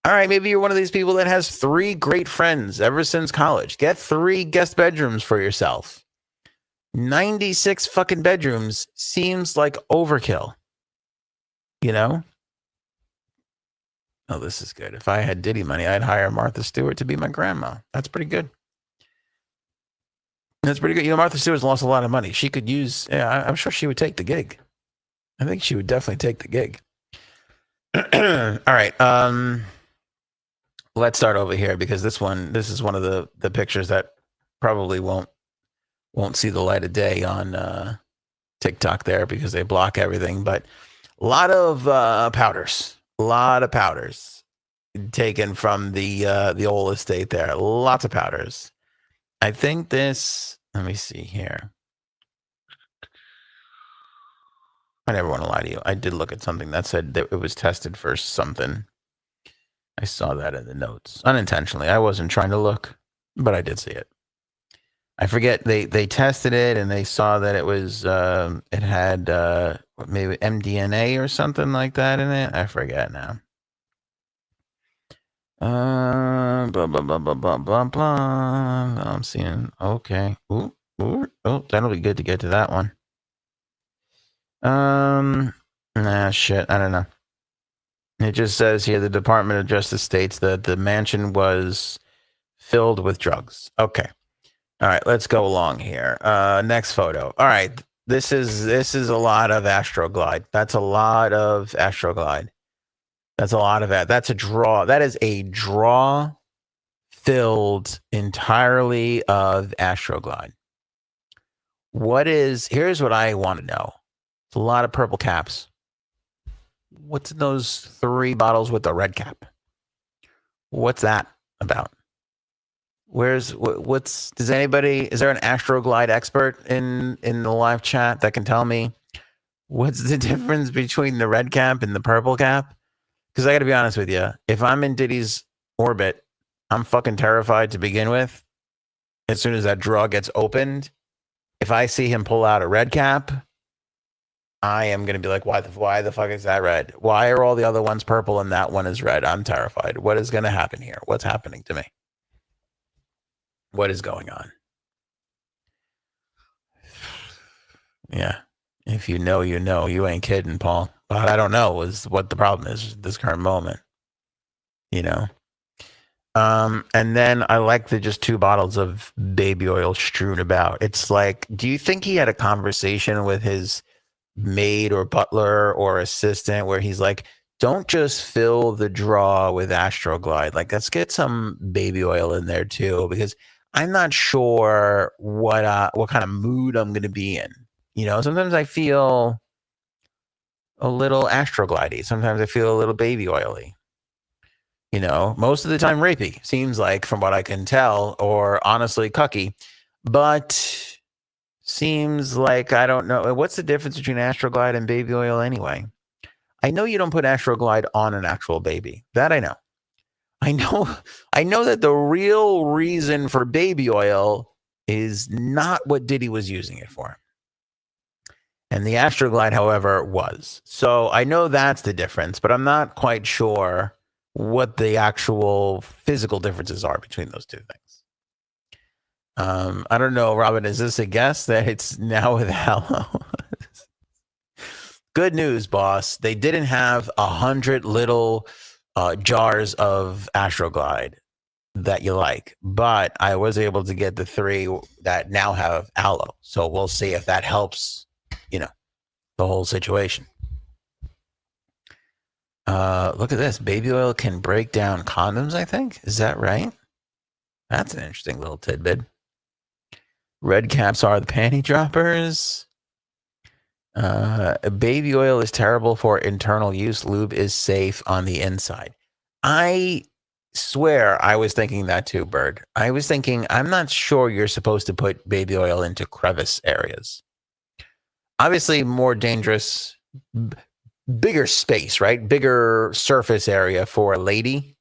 all right, maybe you're one of these people that has 3 great friends ever since college. Get 3 guest bedrooms for yourself. 96 fucking bedrooms seems like overkill. You know? Oh, this is good. If I had Diddy money, I'd hire Martha Stewart to be my grandma. That's pretty good. That's pretty good. You know, Martha Stewart's lost a lot of money. She could use, I'm sure she would take the gig. I think she would definitely take the gig. All right. Let's start over here, because this is one of the pictures that probably won't see the light of day on TikTok there, because they block everything. But a lot of powders taken from the old estate there. Lots of powders. I think this, let me see here. I never want to lie to you. I did look at something that said that it was tested for something. I saw that in the notes unintentionally. I wasn't trying to look, but I did see it. I forget, they tested it and they saw that it was it had maybe MDMA or something like that in it. I forget now. Blah blah blah blah blah blah blah. I'm seeing, okay. Ooh, that'll be good to get to that one. Shit, I don't know. It just says here the Department of Justice states that the mansion was filled with drugs. Okay. All right, let's go along here. Next photo. All right, this is a lot of Astroglide. That's a lot of Astroglide. That's a lot of that. That's a draw. That is a draw filled entirely of Astroglide. Here's what I want to know. It's a lot of purple caps. What's in those 3 bottles with the red cap? What's that about? Is there an Astroglide expert in the live chat that can tell me what's the difference between the red cap and the purple cap? Because I got to be honest with you, if I'm in Diddy's orbit, I'm fucking terrified to begin with. As soon as that draw gets opened, if I see him pull out a red cap, I am going to be like, why the fuck is that red? Why are all the other ones purple and that one is red? I'm terrified. What is going to happen here? What's happening to me? What is going on? Yeah. If you know, you know. You ain't kidding, Paul. But I don't know is what the problem is at this current moment. You know? And then I like the just 2 bottles of baby oil strewn about. It's like, do you think he had a conversation with his maid or butler or assistant where he's like, don't just fill the draw with Astroglide. Like, let's get some baby oil in there too, because I'm not sure what kind of mood I'm going to be in. You know, sometimes I feel a little Astroglidey. Sometimes I feel a little baby oily. You know, most of the time rapey, seems like, from what I can tell, or honestly cucky. But seems like, I don't know. What's the difference between Astroglide and baby oil anyway? I know you don't put Astroglide on an actual baby. That I know. I know that the real reason for baby oil is not what Diddy was using it for. And the Astroglide, however, was. So I know that's the difference, but I'm not quite sure what the actual physical differences are between those two things. I don't know, Robin, is this a guess that it's now with aloe? Good news, boss. They didn't have 100 little jars of Astroglide that you like, but I was able to get the 3 that now have aloe. So we'll see if that helps, you know, the whole situation. Look at this. Baby oil can break down condoms, I think. Is that right? That's an interesting little tidbit. Red caps are the panty droppers. Baby oil is terrible for internal use. Lube is safe on the inside. I swear I was thinking that too, Bird. I was thinking, I'm not sure you're supposed to put baby oil into crevice areas. Obviously, more dangerous, bigger space, right? Bigger surface area for a lady.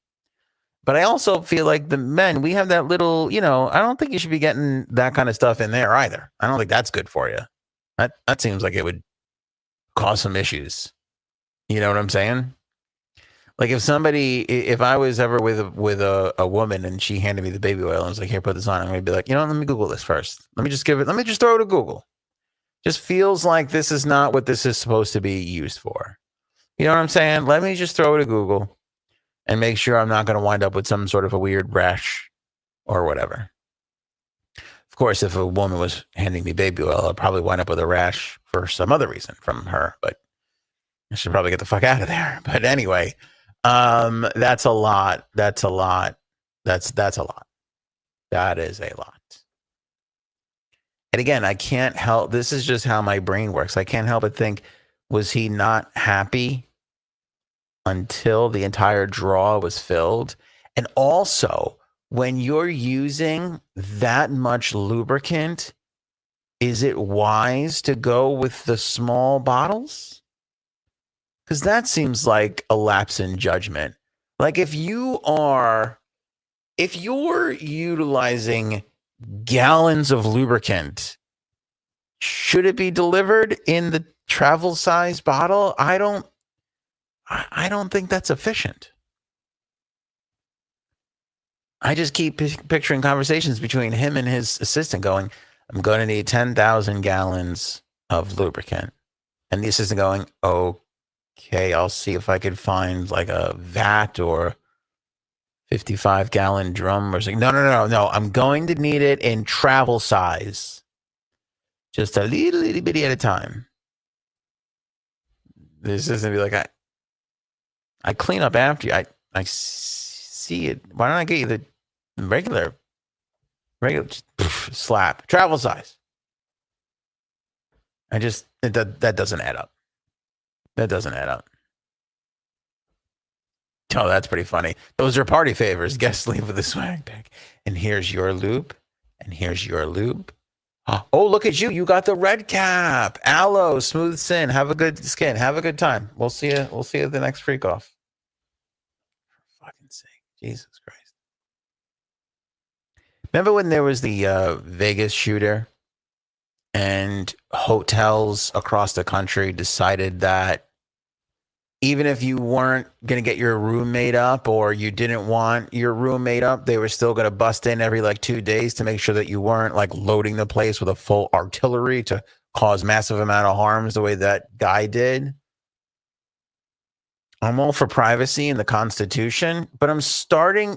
But I also feel like the men, we have that little, you know, I don't think you should be getting that kind of stuff in there either. I don't think that's good for you. That seems like it would cause some issues. You know what I'm saying? Like if I was ever with a woman and she handed me the baby oil and was like, here, put this on, I'm going to be like, you know, let me Google this first. Let me just throw it to Google. Just feels like this is not what this is supposed to be used for. You know what I'm saying? Let me just throw it to Google and make sure I'm not going to wind up with some sort of a weird rash or whatever. Of course, if a woman was handing me baby oil, I'd probably wind up with a rash for some other reason from her, but I should probably get the fuck out of there. But anyway, that's a lot. That's a lot. That's a lot. That is a lot. And again, I can't help, this is just how my brain works. I can't help but think, was he not happy until the entire drawer was filled? And also, when you're using that much lubricant, is it wise to go with the small bottles? Because that seems like a lapse in judgment. Like if you're utilizing gallons of lubricant, should it be delivered in the travel size bottle? I don't think that's efficient. I just keep picturing conversations between him and his assistant going, I'm going to need 10,000 gallons of lubricant. And the assistant going, okay, I'll see if I could find like a vat or 55-gallon drum or something. No. I'm going to need it in travel size. Just a little bitty at a time. The assistant be like, I clean up after you. I see it. Why don't I get you the regular slap travel size? That doesn't add up. That doesn't add up. Oh, that's pretty funny. Those are party favors. Guests leave with a swag bag. And here's your lube. And here's your lube. Oh, look at you. You got the red cap. Aloe, smooth sin. Have a good skin. Have a good time. We'll see you at the next freak off. For fucking sake. Jesus Christ. Remember when there was the Vegas shooter and hotels across the country decided that even if you weren't going to get your roommate up or you didn't want your roommate up, they were still going to bust in every 2 days to make sure that you weren't loading the place with a full artillery to cause massive amount of harms the way that guy did. I'm all for privacy and the Constitution, but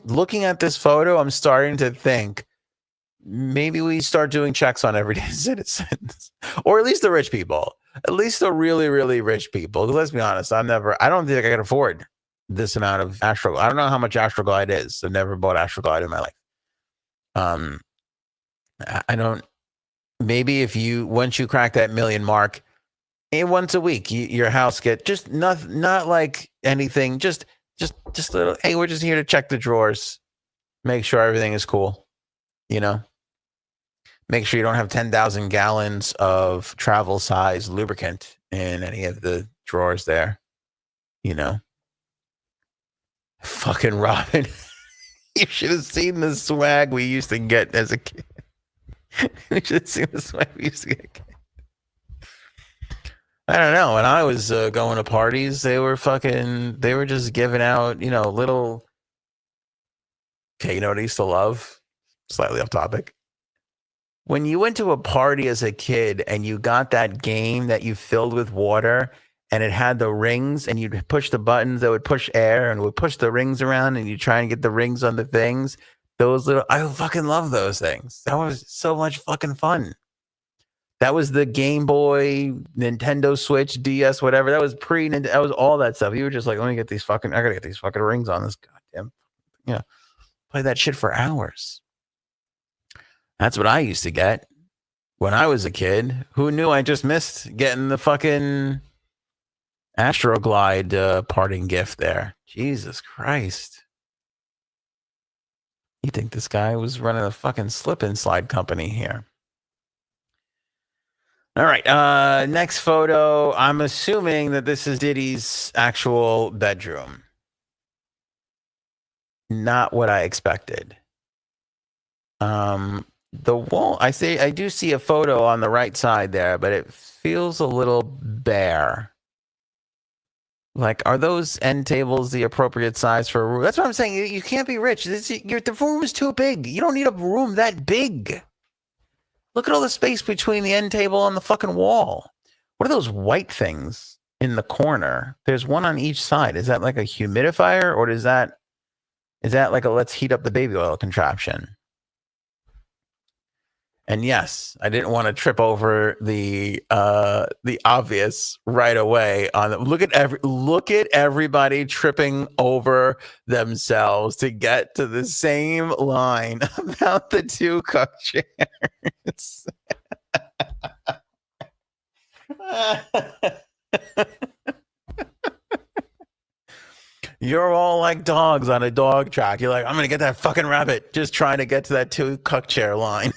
looking at this photo, I'm starting to think maybe we start doing checks on everyday citizens, or at least the rich people, at least the really, really rich people. Let's be honest, I don't think I can afford this amount of Astro. I don't know how much Astroglide is. I've never bought Astroglide in my life. I don't. Maybe once you crack that million mark, once a week, your house get just not like anything, just little. Hey, we're just here to check the drawers, make sure everything is cool. Make sure you don't have 10,000 gallons of travel size lubricant in any of the drawers there. Fucking Robin. You should have seen the swag we used to get as a kid. We should have seen the swag we used to get. I don't know. When I was going to parties, they were just giving out, little. Okay, you know what I used to love? Slightly off topic. When you went to a party as a kid and you got that game that you filled with water and it had the rings and you'd push the buttons that would push air and would push the rings around and you try and get the rings on the things. I fucking love those things. That was so much fucking fun. That was the Game Boy, Nintendo Switch, DS, whatever. That was that was all that stuff. You were just like, I gotta get these fucking rings on this goddamn, play that shit for hours. That's what I used to get when I was a kid. Who knew I just missed getting the fucking Astroglide parting gift there? Jesus Christ. You think this guy was running a fucking slip and slide company here? All right. Next photo. I'm assuming that this is Diddy's actual bedroom. Not what I expected. The wall, I do see a photo on the right side there, but it feels a little bare. Like, are those end tables the appropriate size for a room? That's what I'm saying. You can't be rich. The room is too big. You don't need a room that big. Look at all the space between the end table and the fucking wall. What are those white things in the corner? There's one on each side. Is that like a humidifier, or is that like a let's heat up the baby oil contraption? And yes, I didn't want to trip over the obvious right away. Look at everybody tripping over themselves to get to the same line about the two cuck chairs. You're all like dogs on a dog track. You're like, I'm gonna get that fucking rabbit, just trying to get to that two cuck chair line.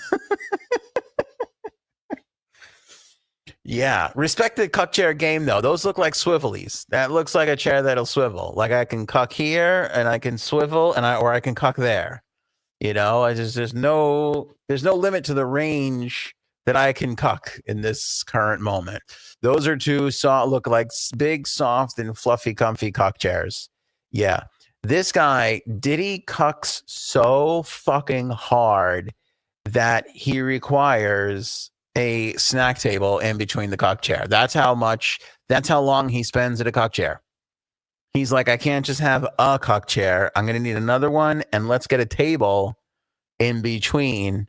Yeah, respect the cuck chair game though. Those look like swivelies. That looks like a chair that'll swivel. Like I can cuck here and I can swivel or I can cuck there. There's no limit to the range that I can cuck in this current moment. Those are two look like big, soft, and fluffy, comfy cuck chairs. Yeah, this guy Diddy cucks so fucking hard that he requires a snack table in between the cuck chair. That's how long he spends at a cuck chair. He's like, I can't just have a cuck chair. I'm going to need another one. And let's get a table in between,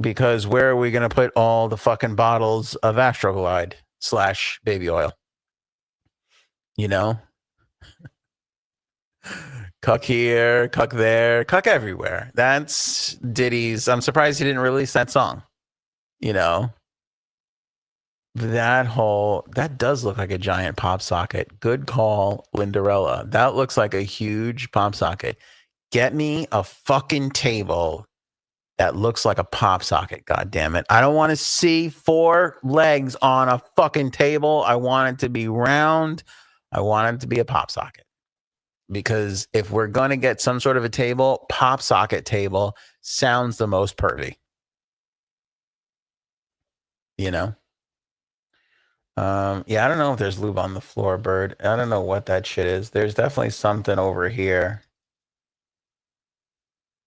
because where are we going to put all the fucking bottles of Astroglide / baby oil? Cuck here, cuck there, cuck everywhere. That's Diddy's. I'm surprised he didn't release that song. That does look like a giant pop socket. Good call, Lindarella. That looks like a huge pop socket. Get me a fucking table that looks like a pop socket. God damn it. I don't want to see 4 legs on a fucking table. I want it to be round. I want it to be a pop socket. Because if we're going to get some sort of a table, pop socket table sounds the most pervy. Yeah, I don't know if there's lube on the floor, Bird. I don't know what that shit is. There's definitely something over here.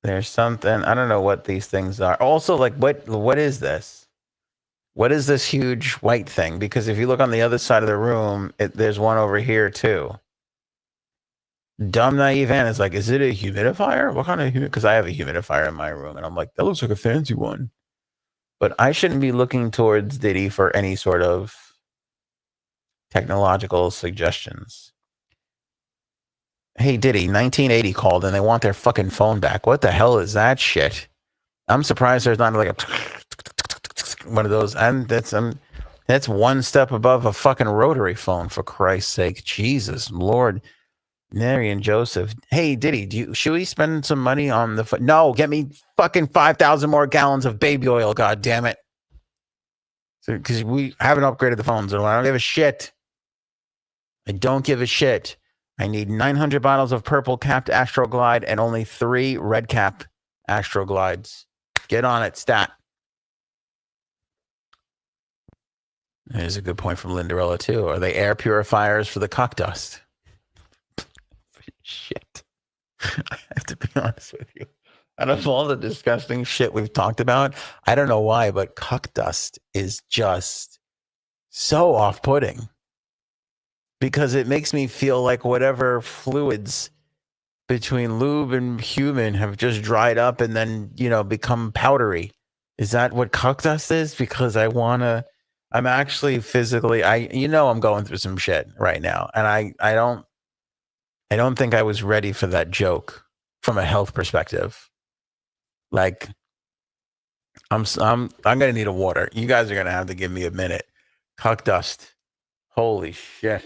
There's something. I don't know what these things are. Also, like, what is this? What is this huge white thing? Because if you look on the other side of the room, there's one over here too. Dumb naive Anna's like, is it a humidifier? What kind of because I have a humidifier in my room, and I'm like, that looks like a fancy one. But I shouldn't be looking towards Diddy for any sort of technological suggestions. Hey Diddy, 1980 called and they want their fucking phone back. What the hell is that shit? I'm surprised there's not like a one of those. And that's one step above a fucking rotary phone, for Christ's sake. Jesus Lord. Mary and Joseph. Hey Diddy, should we spend some money on the no, get me fucking 5,000 more gallons of baby oil, god damn it. Because we haven't upgraded the phones, and I don't give a shit. I don't give a shit. I need 900 bottles of purple capped Astroglide and only 3 red cap Astroglides. Get on it, stat. There's a good point from Lindarella, too. Are they air purifiers for the cock dust? Shit. I have to be honest with you. Out of all the disgusting shit we've talked about, I don't know why, but cock dust is just so off-putting. Because it makes me feel like whatever fluids between lube and human have just dried up and then, become powdery. Is that what cock dust is? Because I'm actually physically, I'm going through some shit right now. And I don't think I was ready for that joke from a health perspective. Like, I'm going to need a water. You guys are going to have to give me a minute. Cock dust. Holy shit.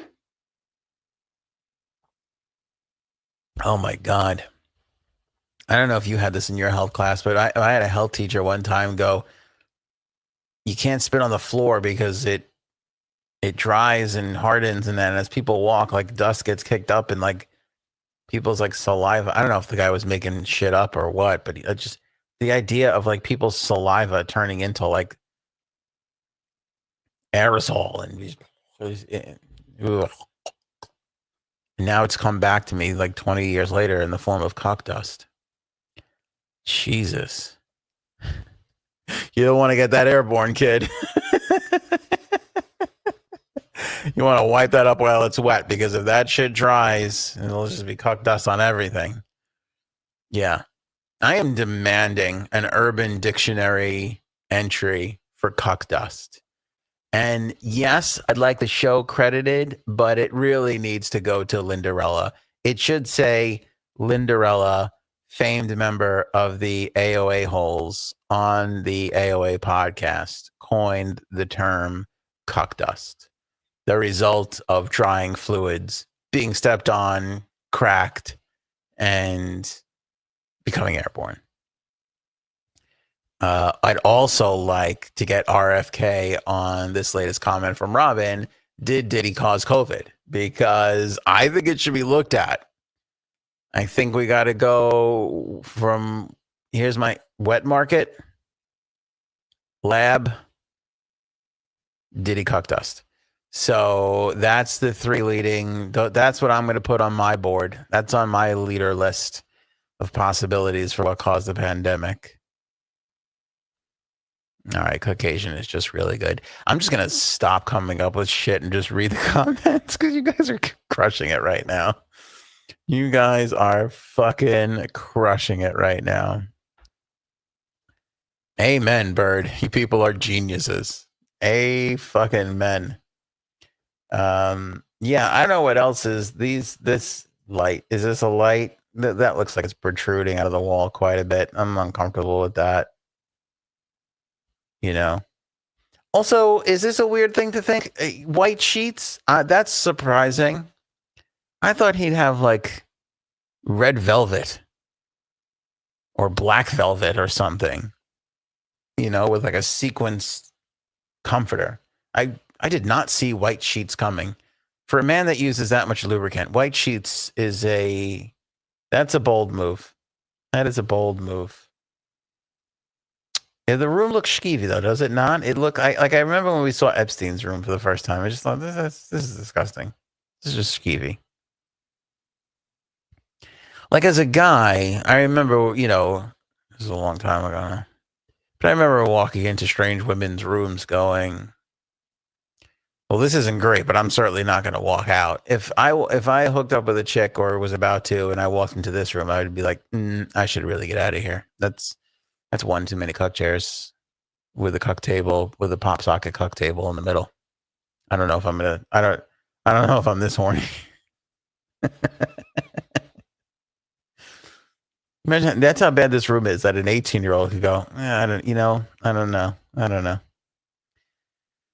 Oh my God. I don't know if you had this in your health class, but I had a health teacher one time go, you can't spit on the floor because it dries and hardens, and then as people walk, like dust gets kicked up and like people's like saliva. I don't know if the guy was making shit up or what, but just the idea of like people's saliva turning into like aerosol and ugh. Now it's come back to me like 20 years later in the form of cock dust. Jesus. You don't want to get that airborne, kid. You want to wipe that up while it's wet, because if that shit dries, it'll just be cock dust on everything. Yeah. I am demanding an Urban Dictionary entry for cock dust. And yes, I'd like the show credited, but it really needs to go to Lindarella. It should say Lindarella, famed member of the AOA holes on the AOA podcast, coined the term cock dust, the result of drying fluids being stepped on, cracked, and becoming airborne. I'd also like to get RFK on this latest comment from Robin. Did Diddy cause COVID? Because I think it should be looked at. I think we got to go from, here's my wet market, lab, Diddy cock dust. So that's the 3 leading. That's what I'm going to put on my board. That's on my leader list of possibilities for what caused the pandemic. All right, Caucasian is just really good. I'm just going to stop coming up with shit and just read the comments because you guys are crushing it right now. You guys are fucking crushing it right now. Amen, Bird. You people are geniuses. Fucking men. Yeah, I don't know what else is this light. Is this a light? That looks like it's protruding out of the wall quite a bit. I'm uncomfortable with that. Also, is this a weird thing to think? White sheets? That's surprising. I thought he'd have like red velvet or black velvet or something, with like a sequenced comforter. I did not see white sheets coming. For a man that uses that much lubricant, white sheets that's a bold move. That is a bold move. Yeah, the room looks skeevy though, does it not? It look I remember when we saw Epstein's room for the first time. I just thought this is disgusting. This is just skeevy. Like as a guy, I remember, this is a long time ago, but I remember walking into strange women's rooms going, Well, this isn't great, but I'm certainly not going to walk out. If I hooked up with a chick or was about to, and I walked into this room, I would be like, I should really get out of here. That's one too many cuck chairs with a cuck table, with a pop socket cuck table in the middle. I don't know if I'm gonna. I don't know if I'm this horny. Imagine that's how bad this room is. That an 18-year-old could go. I don't know. All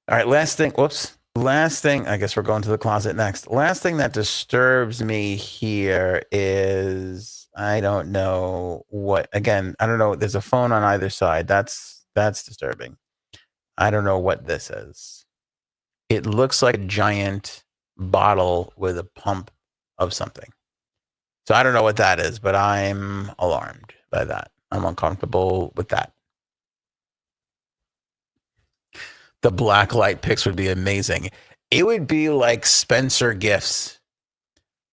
right, last thing. Whoops. Last thing. I guess we're going to the closet next. Last thing that disturbs me here is I don't know what. Again, I don't know. There's a phone on either side. That's disturbing. I don't know what this is. It looks like a giant bottle with a pump of something. So I don't know what that is, but I'm alarmed by that. I'm uncomfortable with that. The black light pics would be amazing. It would be like Spencer Gifts.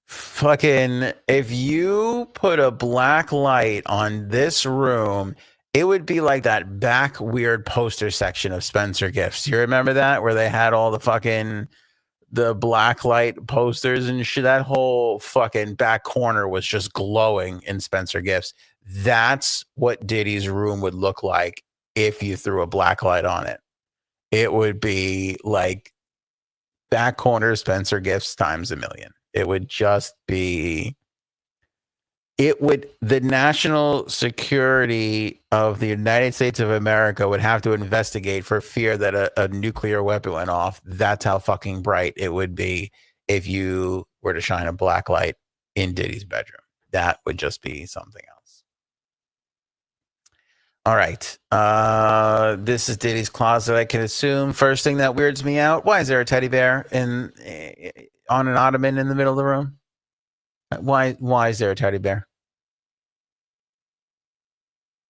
Fucking, if you put a black light on this room, it would be like that back weird poster section of Spencer Gifts. You remember that? Where they had all the black light posters and shit. That whole fucking back corner was just glowing in Spencer Gifts. That's what Diddy's room would look like if you threw a black light on it. It would be like back corner Spencer Gifts times a million. It would just be, the national security of the United States of America would have to investigate for fear that a nuclear weapon went off. That's how fucking bright it would be if you were to shine a black light in Diddy's bedroom. That would just be something else. All right. This is Diddy's closet, I can assume. First thing that weirds me out. Why is there a teddy bear on an ottoman in the middle of the room? Why is there a teddy bear?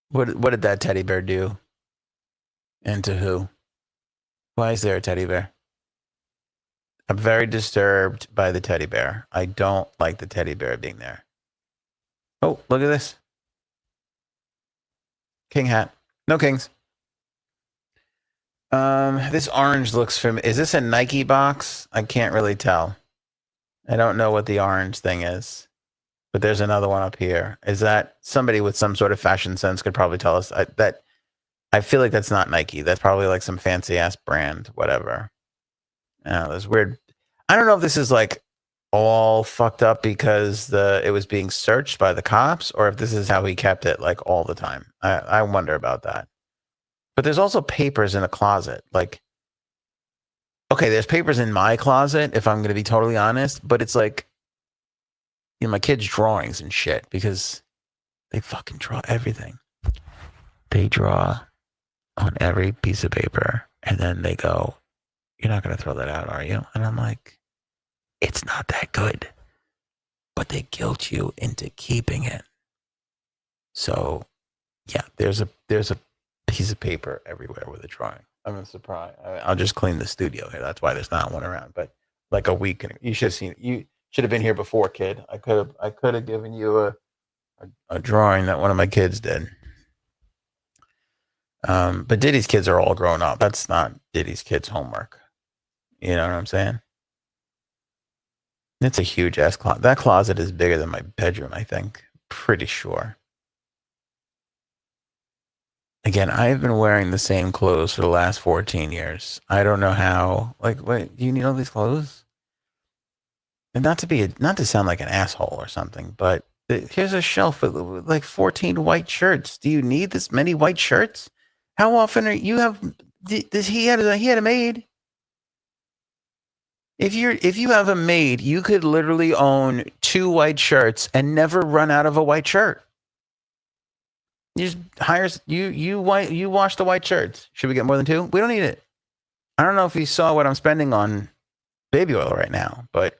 What did that teddy bear do? And to who? Why is there a teddy bear? I'm very disturbed by the teddy bear. I don't like the teddy bear being there. Oh, look at this. King hat. No kings. This orange looks familiar. Is this a Nike box? I can't really tell. I don't know what the orange thing is. But there's another one up here. Is that somebody with some sort of fashion sense could probably tell us that? I feel like that's not Nike. That's probably like some fancy ass brand, whatever. There's weird. I don't know if this is like all fucked up because it was being searched by the cops, or if this is how he kept it like all the time. I wonder about that. But there's also papers in a closet. Like, okay, there's papers in my closet, if I'm going to be totally honest, but it's like, my kids' drawings and shit, because they fucking draw everything. They draw on every piece of paper, and then they go, "You're not going to throw that out, are you?" And I'm like, it's not that good. But they guilt you into keeping it. So, yeah, there's a piece of paper everywhere with a drawing. I'm surprised. I'll just clean the studio here. That's why there's not one around. But like a week, you should have seen it. You should have been here before, kid. I could have given you a drawing that one of my kids did. But Diddy's kids are all grown up. That's not Diddy's kids' homework. You know what I'm saying? It's a huge ass closet. That closet is bigger than my bedroom, I think. Pretty sure. Again, I've been wearing the same clothes for the last 14 years. I don't know how. Like, wait, do you need all these clothes? And not to sound like an asshole or something, but here's a shelf with like 14 white shirts. Do you need this many white shirts? How often he had a maid? If you have a maid, you could literally own 2 white shirts and never run out of a white shirt. You just you wash the white shirts. Should we get more than 2? We don't need it. I don't know if you saw what I'm spending on baby oil right now, but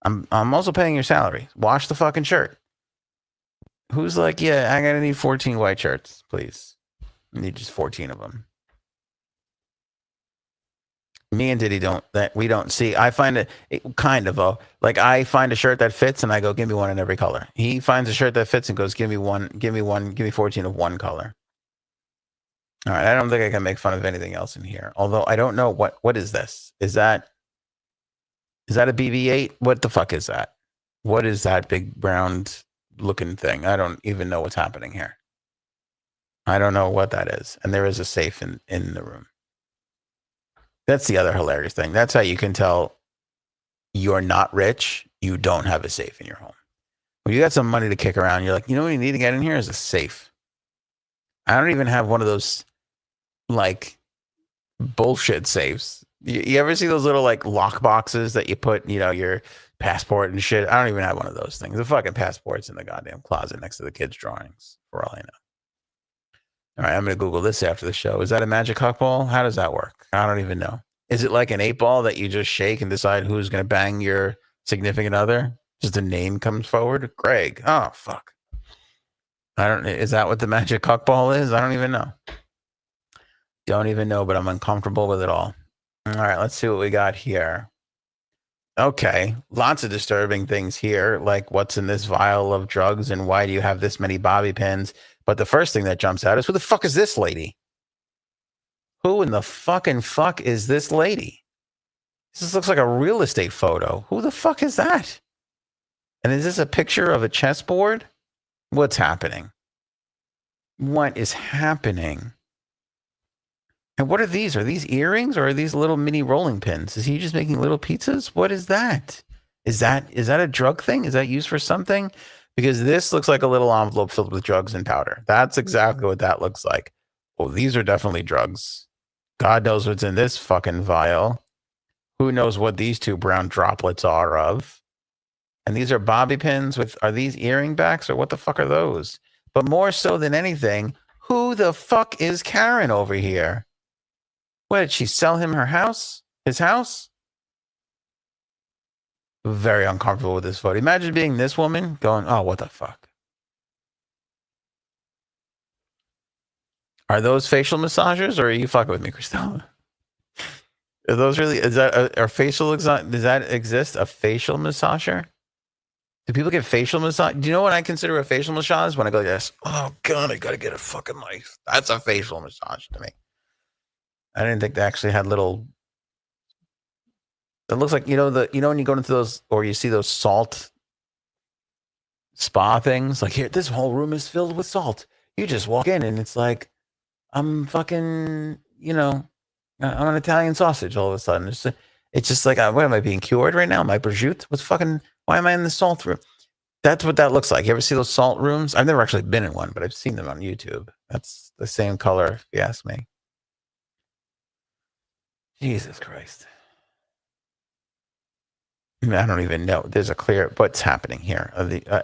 I'm also paying your salary. Wash the fucking shirt. Who's like, yeah, I gotta need 14 white shirts, please. I need just 14 of them. Me and Diddy we don't see. I find it kind of I find a shirt that fits and I go, give me one in every color. He finds a shirt that fits and goes, give me 14 of one color. All right, I don't think I can make fun of anything else in here. Although I don't know what is this? Is that a BB-8? What the fuck is that? What is that big round looking thing? I don't even know what's happening here. I don't know what that is. And there is a safe in the room. That's the other hilarious thing. That's how you can tell you're not rich. You don't have a safe in your home. When you got some money to kick around, you're like, you know what you need to get in here is a safe. I don't even have one of those like bullshit safes. You ever see those little like lock boxes that you put, your passport and shit? I don't even have one of those things. The fucking passport's in the goddamn closet next to the kids' drawings, for all I know. All right, I'm going to Google this after the show. Is that a magic huck ball? How does that work? I don't even know. Is it like an 8-ball that you just shake and decide who's going to bang your significant other? Just a name comes forward? Greg. Oh, fuck. Is that what the magic huck ball is? I don't even know. Don't even know, but I'm uncomfortable with it all. All right, let's see what we got here. Okay, lots of disturbing things here, like what's in this vial of drugs and why do you have this many bobby pins? But the first thing that jumps out is, who the fuck is this lady? Who in the fucking fuck is this lady? This looks like a real estate photo. Who the fuck is that? And is this a picture of a chessboard? What's happening? What is happening? And what are these? Are these earrings or are these little mini rolling pins? Is he just making little pizzas? What is that? Is that a drug thing? Is that used for something? Because this looks like a little envelope filled with drugs and powder. That's exactly what that looks like. Well, these are definitely drugs. God knows what's in this fucking vial. Who knows what these two brown droplets are of? And these are bobby pins are these earring backs or what the fuck are those? But more so than anything, who the fuck is Karen over here? What, did she sell him her house? His house? Very uncomfortable with this photo. Imagine being this woman going, oh, what the fuck? Are those facial massagers or are you fucking with me, Christella? Are those really, is that a facial, does that exist? A facial massager? Do people get facial massage? Do you know what I consider a facial massage? When I go like this, oh God, I gotta get a fucking knife. That's a facial massage to me. I didn't think they actually had little. It looks like when you go into those or you see those salt spa things. Like here, this whole room is filled with salt. You just walk in and it's like I'm fucking. I'm an Italian sausage all of a sudden. It's just like what am I being cured right now? Am I prosciutto? Why am I in the salt room? That's what that looks like. You ever see those salt rooms? I've never actually been in one, but I've seen them on YouTube. That's the same color, if you ask me. Jesus Christ. I don't even know. There's a clear, what's happening here?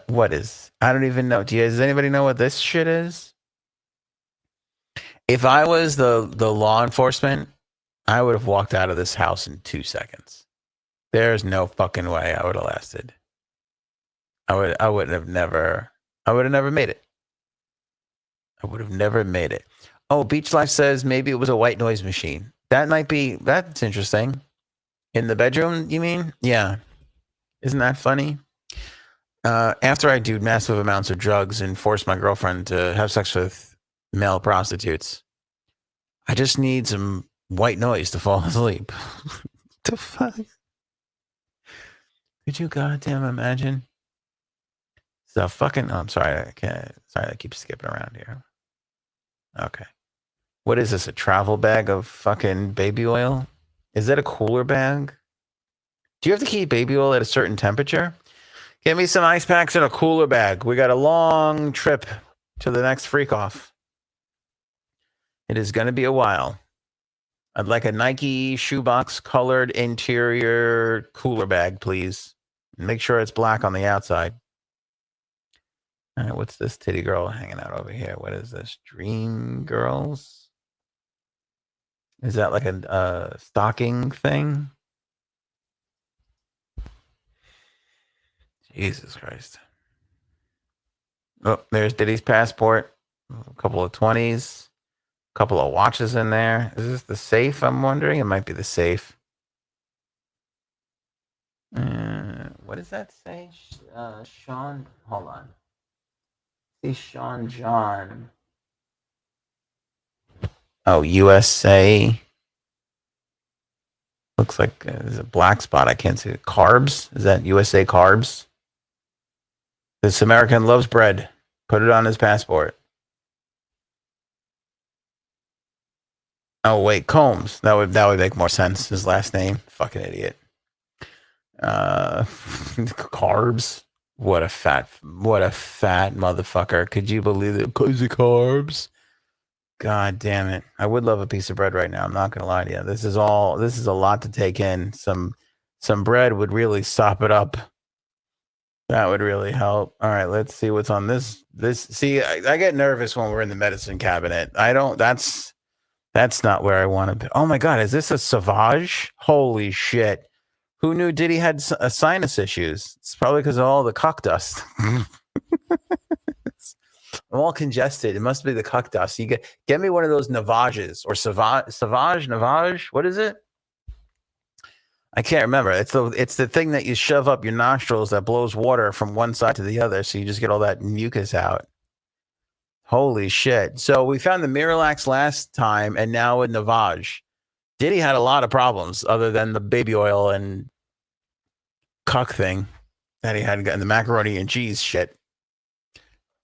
What is, I don't even know. Does anybody know what this shit is? If I was the law enforcement, I would have walked out of this house in 2 seconds. There's no fucking way I would have lasted. I would have never made it. I would have never made it. Oh, Beach Life says maybe it was a white noise machine. That's interesting. In the bedroom, you mean? Yeah. Isn't that funny? After I do massive amounts of drugs and force my girlfriend to have sex with male prostitutes, I just need some white noise to fall asleep. The fuck? Could you goddamn imagine? So fucking, I'm sorry, I keep skipping around here. Okay. What is this, a travel bag of fucking baby oil? Is that a cooler bag? Do you have to keep baby oil at a certain temperature? Get me some ice packs in a cooler bag. We got a long trip to the next freak off. It is going to be a while. I'd like a Nike shoebox colored interior cooler bag, please. Make sure it's black on the outside. All right, what's this titty girl hanging out over here? What is this? Dream Girls? Is that like a stocking thing? Jesus Christ. Oh, there's Diddy's passport. A couple of 20s. A couple of watches in there. Is this the safe, I'm wondering? It might be the safe. What does that say? Sean, hold on. See Sean John. Oh, USA. Looks like there's a black spot. I can't see it. Carbs? Is that USA Carbs? This American loves bread. Put it on his passport. Oh wait, Combs. That would make more sense. His last name. Fucking idiot. Carbs. What a fat motherfucker. Could you believe it? Crazy carbs. God damn it. I would love a piece of bread right now. I'm not gonna lie to you. This is a lot to take in. Some bread would really sop it up. That would really help. All right, let's see what's on this. I get nervous when we're in the medicine cabinet. That's not where I want to be. Oh my God, is this a Sauvage? Holy shit. Who knew Diddy had sinus issues? It's probably because of all the cock dust. I'm all congested. It must be the cock dust. You get me one of those Navages or Navage. What is it? I can't remember. It's the thing that you shove up your nostrils that blows water from one side to the other, so you just get all that mucus out. Holy shit. So we found the Miralax last time, and now with Navage. Diddy had a lot of problems other than the baby oil and cuck thing that he had gotten the macaroni and cheese shit.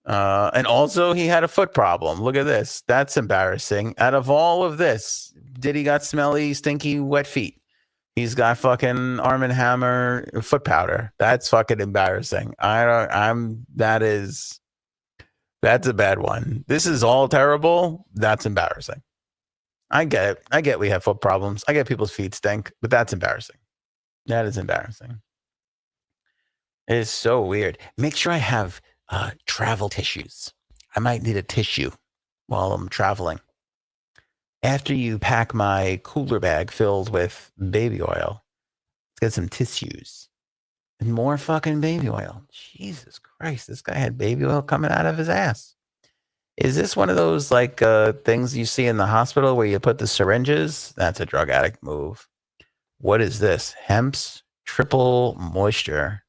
And also he had a foot problem. Look at this. That's embarrassing. Out of all of this, Diddy got smelly, stinky, wet feet. He's got fucking Arm & Hammer foot powder. That's fucking embarrassing. That's a bad one. This is all terrible. That's embarrassing. I get it. I get we have foot problems. I get people's feet stink, but that's embarrassing. That is embarrassing. It is so weird. Make sure I have travel tissues. I might need a tissue while I'm traveling. After you pack my cooler bag filled with baby oil, let's get some tissues and more fucking baby oil. Jesus Christ, this guy had baby oil coming out of his ass. Is this one of those like things you see in the hospital where you put the syringes? That's a drug addict move. What is this? Hemp's triple moisture.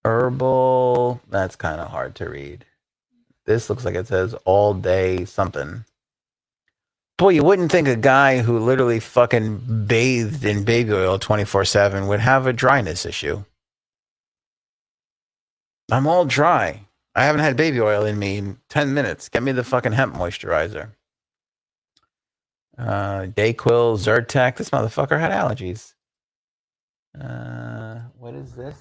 Herbal. That's kind of hard to read. This looks like it says all day something. Boy, you wouldn't think a guy who literally fucking bathed in baby oil 24/7 would have a dryness issue. I'm all dry. I haven't had baby oil in me in 10 minutes. Get me the fucking hemp moisturizer. Dayquil, Zyrtec. This motherfucker had allergies. What is this?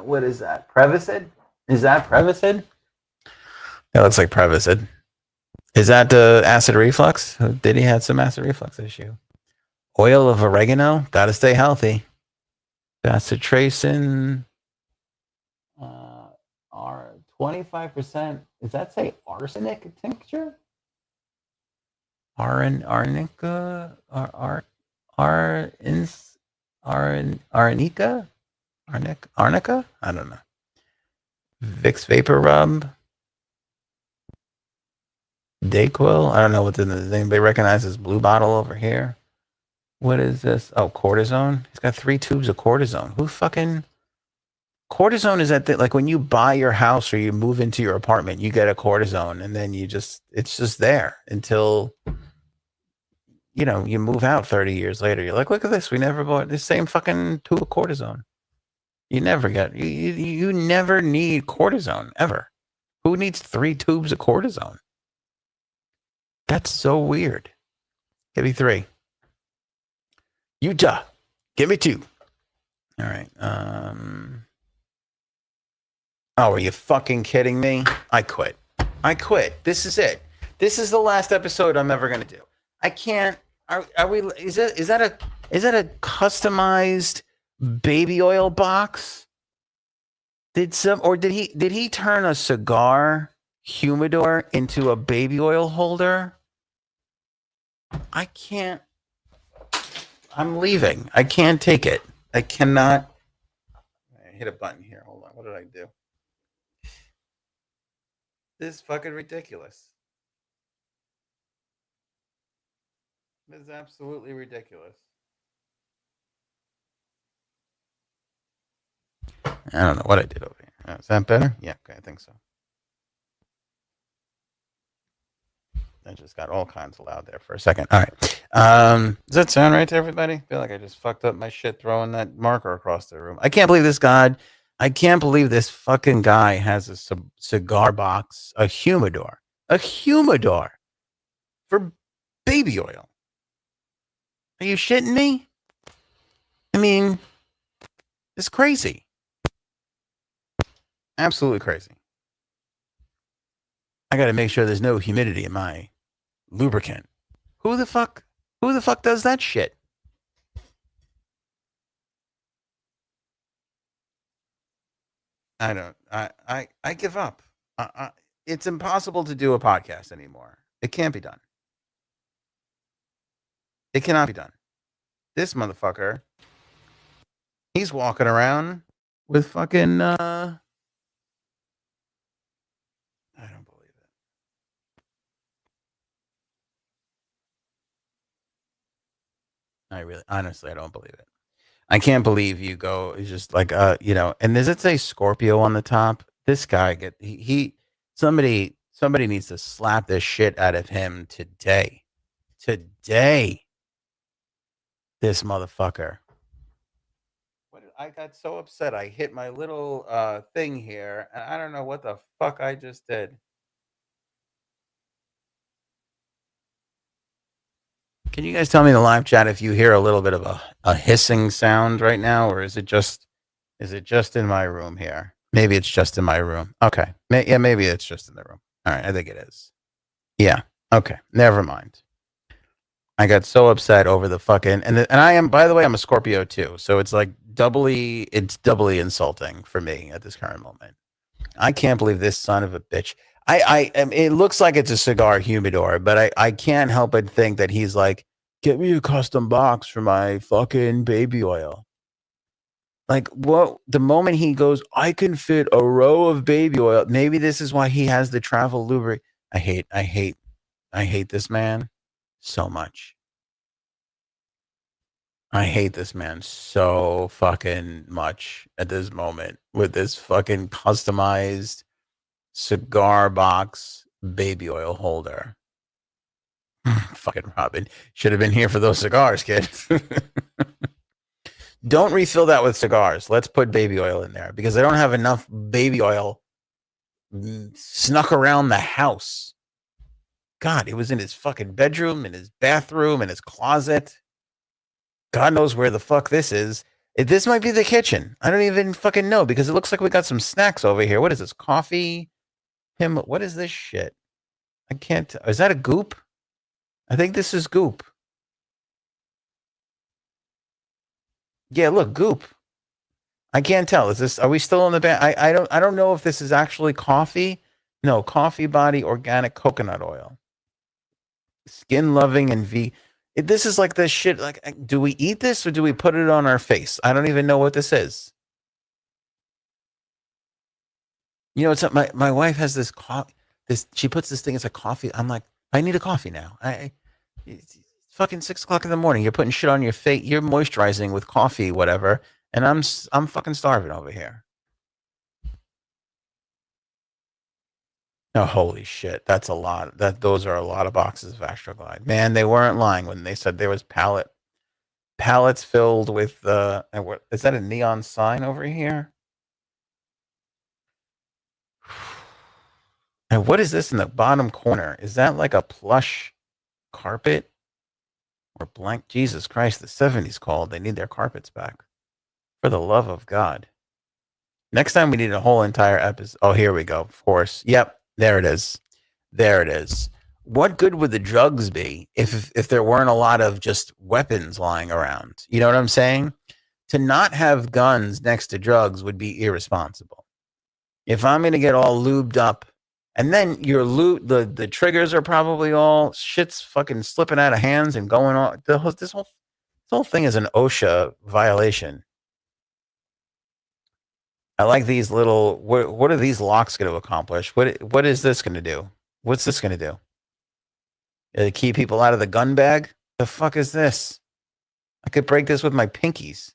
What is that? Prevacid? Is that Prevacid? That looks like Prevacid. Is that acid reflux? Did he have some acid reflux issue? Oil of oregano? Gotta stay healthy. Bacitracin. 25%. Does that say arsenic tincture? Arnica? Arnica? I don't know. Vicks Vapor Rub. Dayquil. I don't know what does anybody recognize this blue bottle over here? What is this? Oh, cortisone. He's got 3 tubes of cortisone. Who fucking... Cortisone is that like when you buy your house or you move into your apartment, you get a cortisone and then it's just there until, you move out 30 years later. You're like, look at this. We never bought the same fucking tube of cortisone. You never you never need cortisone ever. Who needs 3 tubes of cortisone? That's so weird. Give me 3. Utah. Give me 2. All right. Oh, are you fucking kidding me? I quit. This is it. This is the last episode I'm ever gonna do. I can't. Are we? Is that a customized baby oil box? Did he turn a cigar humidor into a baby oil holder? I can't. I'm leaving. I can't take it. I cannot. I hit a button here. Hold on. What did I do? This is fucking ridiculous. This is absolutely ridiculous. I don't know what I did over here. Is that better? Yeah, okay, I think so. I just got all kinds of loud there for a second. All right. Does that sound right to everybody? I feel like I just fucked up my shit throwing that marker across the room. I can't believe this god. I can't believe this fucking guy has a cigar box, a humidor for baby oil. Are you shitting me? I mean, it's crazy. Absolutely crazy. I got to make sure there's no humidity in my lubricant. Who the fuck does that shit? I don't. I give up. It's impossible to do a podcast anymore. It can't be done. It cannot be done. This motherfucker, he's walking around with fucking. I don't believe it. Honestly, I don't believe it. I can't believe you go. It's just like and does it say Scorpio on the top? This guy somebody needs to slap this shit out of him today. Today. This motherfucker. I got so upset. I hit my little thing here, and I don't know what the fuck I just did. Can you guys tell me in the live chat if you hear a little bit of a hissing sound right now, or is it just in my room here? Maybe it's just in my room. Okay. Maybe it's just in the room. All right, I think it is. Yeah. Okay. Never mind. I got so upset over the fucking and I am, by the way, I'm a Scorpio too, so it's like doubly insulting for me at this current moment. I can't believe this son of a bitch. It looks like it's a cigar humidor, but I can't help but think that he's like, get me a custom box for my fucking baby oil. Like, what? The moment he goes, I can fit a row of baby oil. Maybe this is why he has the travel lubricant. I hate this man so much. I hate this man so fucking much at this moment with this fucking customized cigar box baby oil holder. Fucking Robin should have been here for those cigars, kid. Don't refill that with cigars. Let's put baby oil in there because I don't have enough baby oil snuck around the house. God, it was in his fucking bedroom, in his bathroom, in his closet. God knows where the fuck this is. This might be the kitchen. I don't even fucking know because it looks like we got some snacks over here. What is this? Coffee? What is this shit? I can't. Is that a goop? I think this is goop. Yeah, look, goop. I can't tell. Are we still in the band? I don't know if this is actually coffee. No, Coffee Body organic coconut oil. Skin loving and this is like this shit. Like, do we eat this or do we put it on our face? I don't even know what this is. You know, it's my wife has this she puts this thing as a coffee. I'm like, I need a coffee now. It's fucking 6 o'clock in the morning. You're putting shit on your face. You're moisturizing with coffee, whatever. And I'm fucking starving over here. Oh, holy shit. That's a lot. Those are a lot of boxes of Astroglide. Man, they weren't lying when they said there was pallets filled with is that a neon sign over here? And what is this in the bottom corner? Is that like a plush carpet or blank? Jesus Christ, the 70s called. They need their carpets back. For the love of God. Next time we need a whole entire episode. Oh, here we go. Of course. Yep. There it is. There it is. What good would the drugs be if there weren't a lot of just weapons lying around? You know what I'm saying? To not have guns next to drugs would be irresponsible. If I'm going to get all lubed up, and then the triggers are probably all shit's fucking slipping out of hands and going on. This whole thing is an OSHA violation. I like these little. What are these locks going to accomplish? What is this going to do? What's this going to do? Keep people out of the gun bag? The fuck is this? I could break this with my pinkies.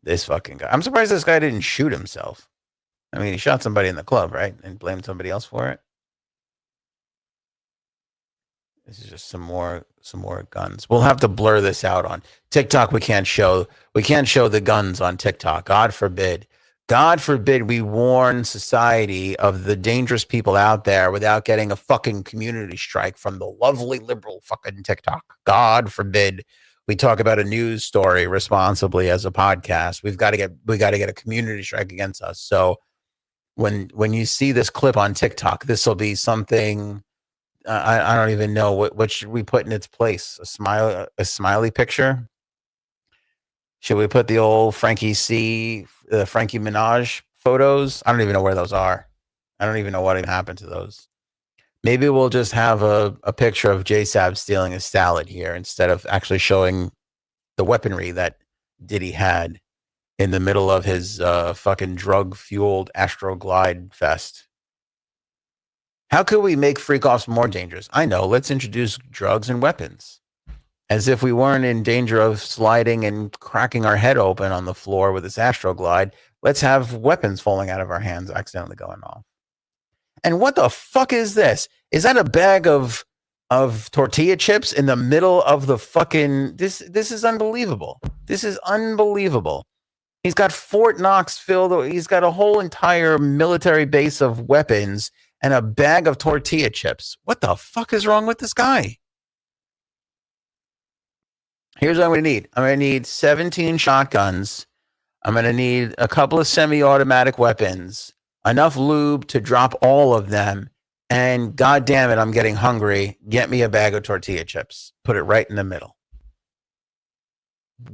This fucking guy. I'm surprised this guy didn't shoot himself. I mean, he shot somebody in the club, right? And blamed somebody else for it. This is just some more guns. We'll have to blur this out on TikTok. We can't show the guns on TikTok. God forbid. God forbid we warn society of the dangerous people out there without getting a fucking community strike from the lovely liberal fucking TikTok. God forbid we talk about a news story responsibly as a podcast. We got to get a community strike against us. So when you see this clip on TikTok, this will be something. I don't even know what should we put in its place. A smiley picture. Should we put the old Frankie Minaj photos? I don't even know where those are. I don't even know what even happened to those. Maybe we'll just have a picture of J-Sab stealing a salad here instead of actually showing the weaponry that Diddy had in the middle of his fucking drug-fueled Astroglide fest. How could we make freak-offs more dangerous? I know. Let's introduce drugs and weapons. As if we weren't in danger of sliding and cracking our head open on the floor with this Astroglide. Let's have weapons falling out of our hands accidentally going off. And what the fuck is this? Is that a bag of tortilla chips in the middle of the fucking... This is unbelievable. This is unbelievable. He's got Fort Knox filled. He's got a whole entire military base of weapons and a bag of tortilla chips. What the fuck is wrong with this guy? Here's what I'm going to need. I'm going to need 17 shotguns. I'm going to need a couple of semi-automatic weapons, enough lube to drop all of them, and God damn it, I'm getting hungry. Get me a bag of tortilla chips. Put it right in the middle.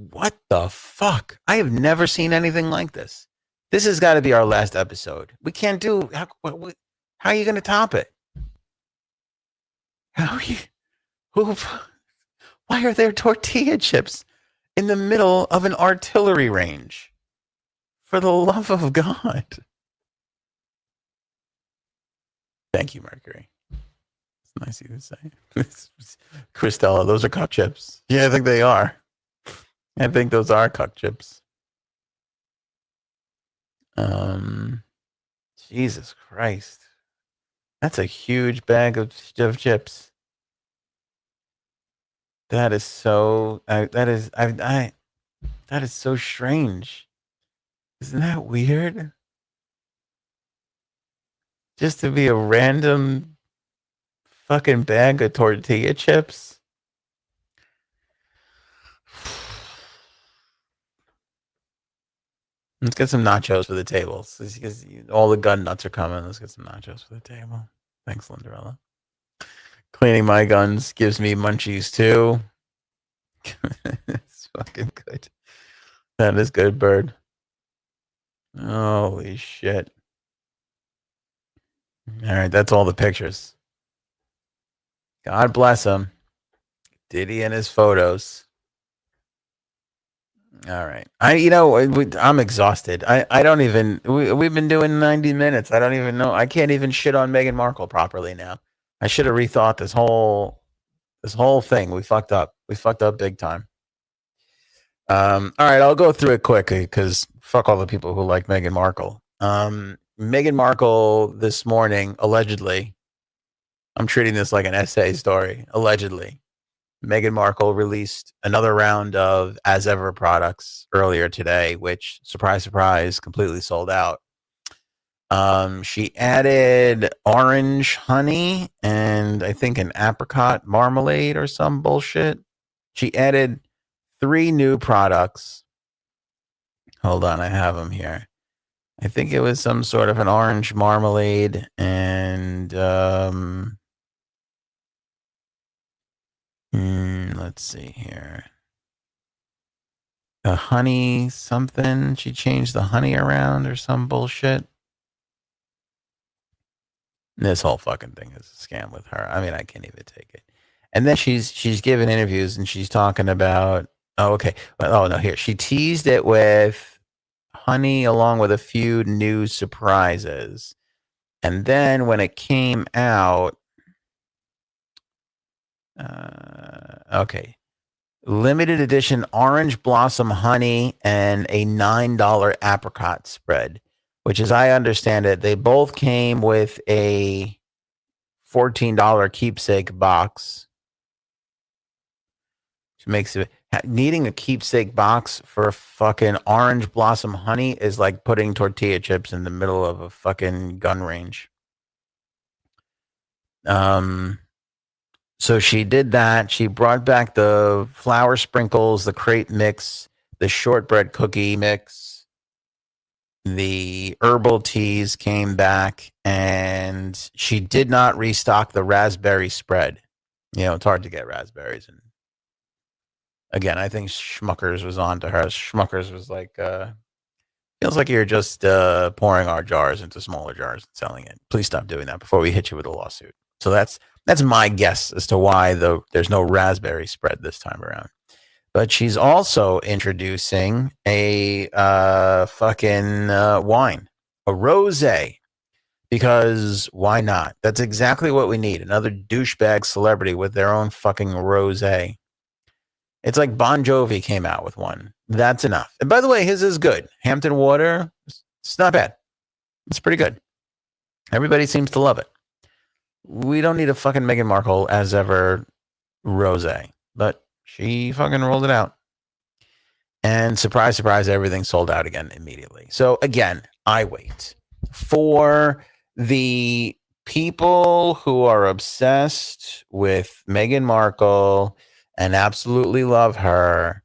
What the fuck? I have never seen anything like this. This has got to be our last episode. We can't do... How are you going to top it? How are you? Why are there tortilla chips in the middle of an artillery range? For the love of God. Thank you, Mercury. It's nice of you to say. Christella, those are cuck chips. Yeah, I think they are. I think those are cuck chips. Jesus Christ. That's a huge bag of chips. That is so. That is so strange. Isn't that weird? Just to be a random fucking bag of tortilla chips. Let's get some nachos for the table. Because all the gun nuts are coming. Let's get some nachos for the table. Thanks, Lindarella. Cleaning my guns gives me munchies too. It's fucking good. That is good, Bird. Holy shit. All right, that's all the pictures. God bless him. Diddy and his photos. All right. I'm exhausted. I don't even... We've been doing 90 minutes. I don't even know. I can't even shit on Meghan Markle properly now. I should have rethought this whole thing. We fucked up. We fucked up big time. All right, I'll go through it quickly because fuck all the people who like Meghan Markle. Meghan Markle this morning, allegedly, I'm treating this like an essay story, allegedly. Meghan Markle released another round of As Ever products earlier today, which, surprise, surprise, completely sold out. She added orange honey and I think an apricot marmalade or some bullshit. She added 3 new products. Hold on, I have them here. I think it was some sort of an orange marmalade and let's see here. The honey something. She changed the honey around or some bullshit. This whole fucking thing is a scam with her. I mean, I can't even take it. And then she's giving interviews and she's talking about, here. She teased it with honey along with a few new surprises. And then when it came out, limited edition orange blossom honey and a $9 apricot spread, which, as I understand it, they both came with a $14 keepsake box She makes it. Needing a keepsake box for fucking orange blossom honey is like putting tortilla chips in the middle of a fucking gun range. So she did that. She brought back the flour sprinkles, the crepe mix, the shortbread cookie mix. The herbal teas came back, and she did not restock the raspberry spread. It's hard to get raspberries. And again, I think Schmuckers was on to her. Schmuckers was like, feels like you're just pouring our jars into smaller jars and selling it. Please stop doing that before we hit you with a lawsuit. So that's my guess as to why there's no raspberry spread this time around. But she's also introducing a fucking wine, a rosé, because why not? That's exactly what we need. Another douchebag celebrity with their own fucking rosé. It's like Bon Jovi came out with one. That's enough. And by the way, his is good. Hampton Water, it's not bad. It's pretty good. Everybody seems to love it. We don't need a fucking Meghan Markle as ever rosé, but she fucking rolled it out. And surprise, surprise, everything sold out again immediately. So again, I wait for the people who are obsessed with Meghan Markle and absolutely love her.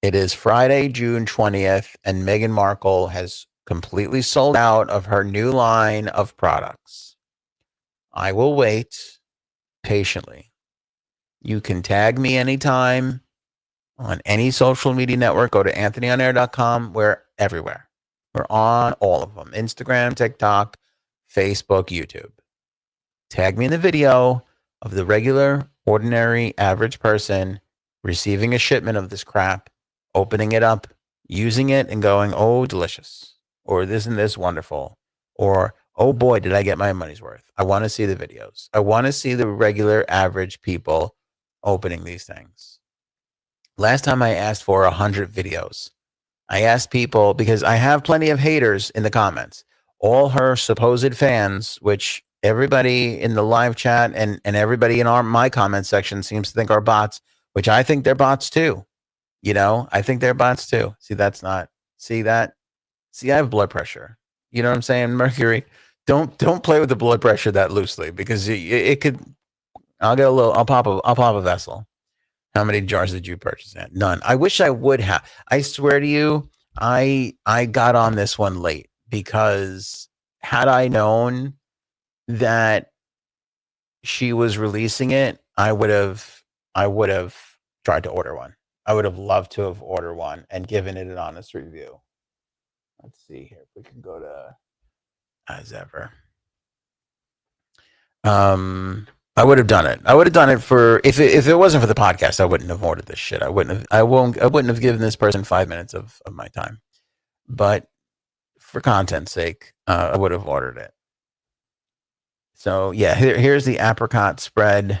It is Friday, June 20th, and Meghan Markle has completely sold out of her new line of products. I will wait patiently. You can tag me anytime on any social media network. Go to anthonyonair.com. We're everywhere. We're on all of them. Instagram, TikTok, Facebook, YouTube. Tag me in the video of the regular, ordinary, average person receiving a shipment of this crap, opening it up, using it, and going, oh, delicious. Or isn't this wonderful? Or, oh boy, did I get my money's worth. I want to see the videos. I want to see the regular, average people opening these things. Last time I asked for 100 videos. I asked people, because I have plenty of haters in the comments. All her supposed fans, which everybody in the live chat and everybody in my comment section seems to think are bots, which I think they're bots too. I think they're bots too. See, that's not. See that? See, I have blood pressure. You know what I'm saying? Mercury, don't play with the blood pressure that loosely, because it could. I'll pop a vessel. How many jars did you purchase? None. I wish I would have. I swear to you, I got on this one late, because had I known that she was releasing it, I would have tried to order one. I would have loved to have ordered one and given it an honest review. Let's see here. If we can go to as ever. I would have done it. I would have done it for if it wasn't for the podcast. I wouldn't have ordered this shit. I wouldn't have given this person 5 minutes of my time. But for content's sake, I would have ordered it. So yeah, here's the apricot spread,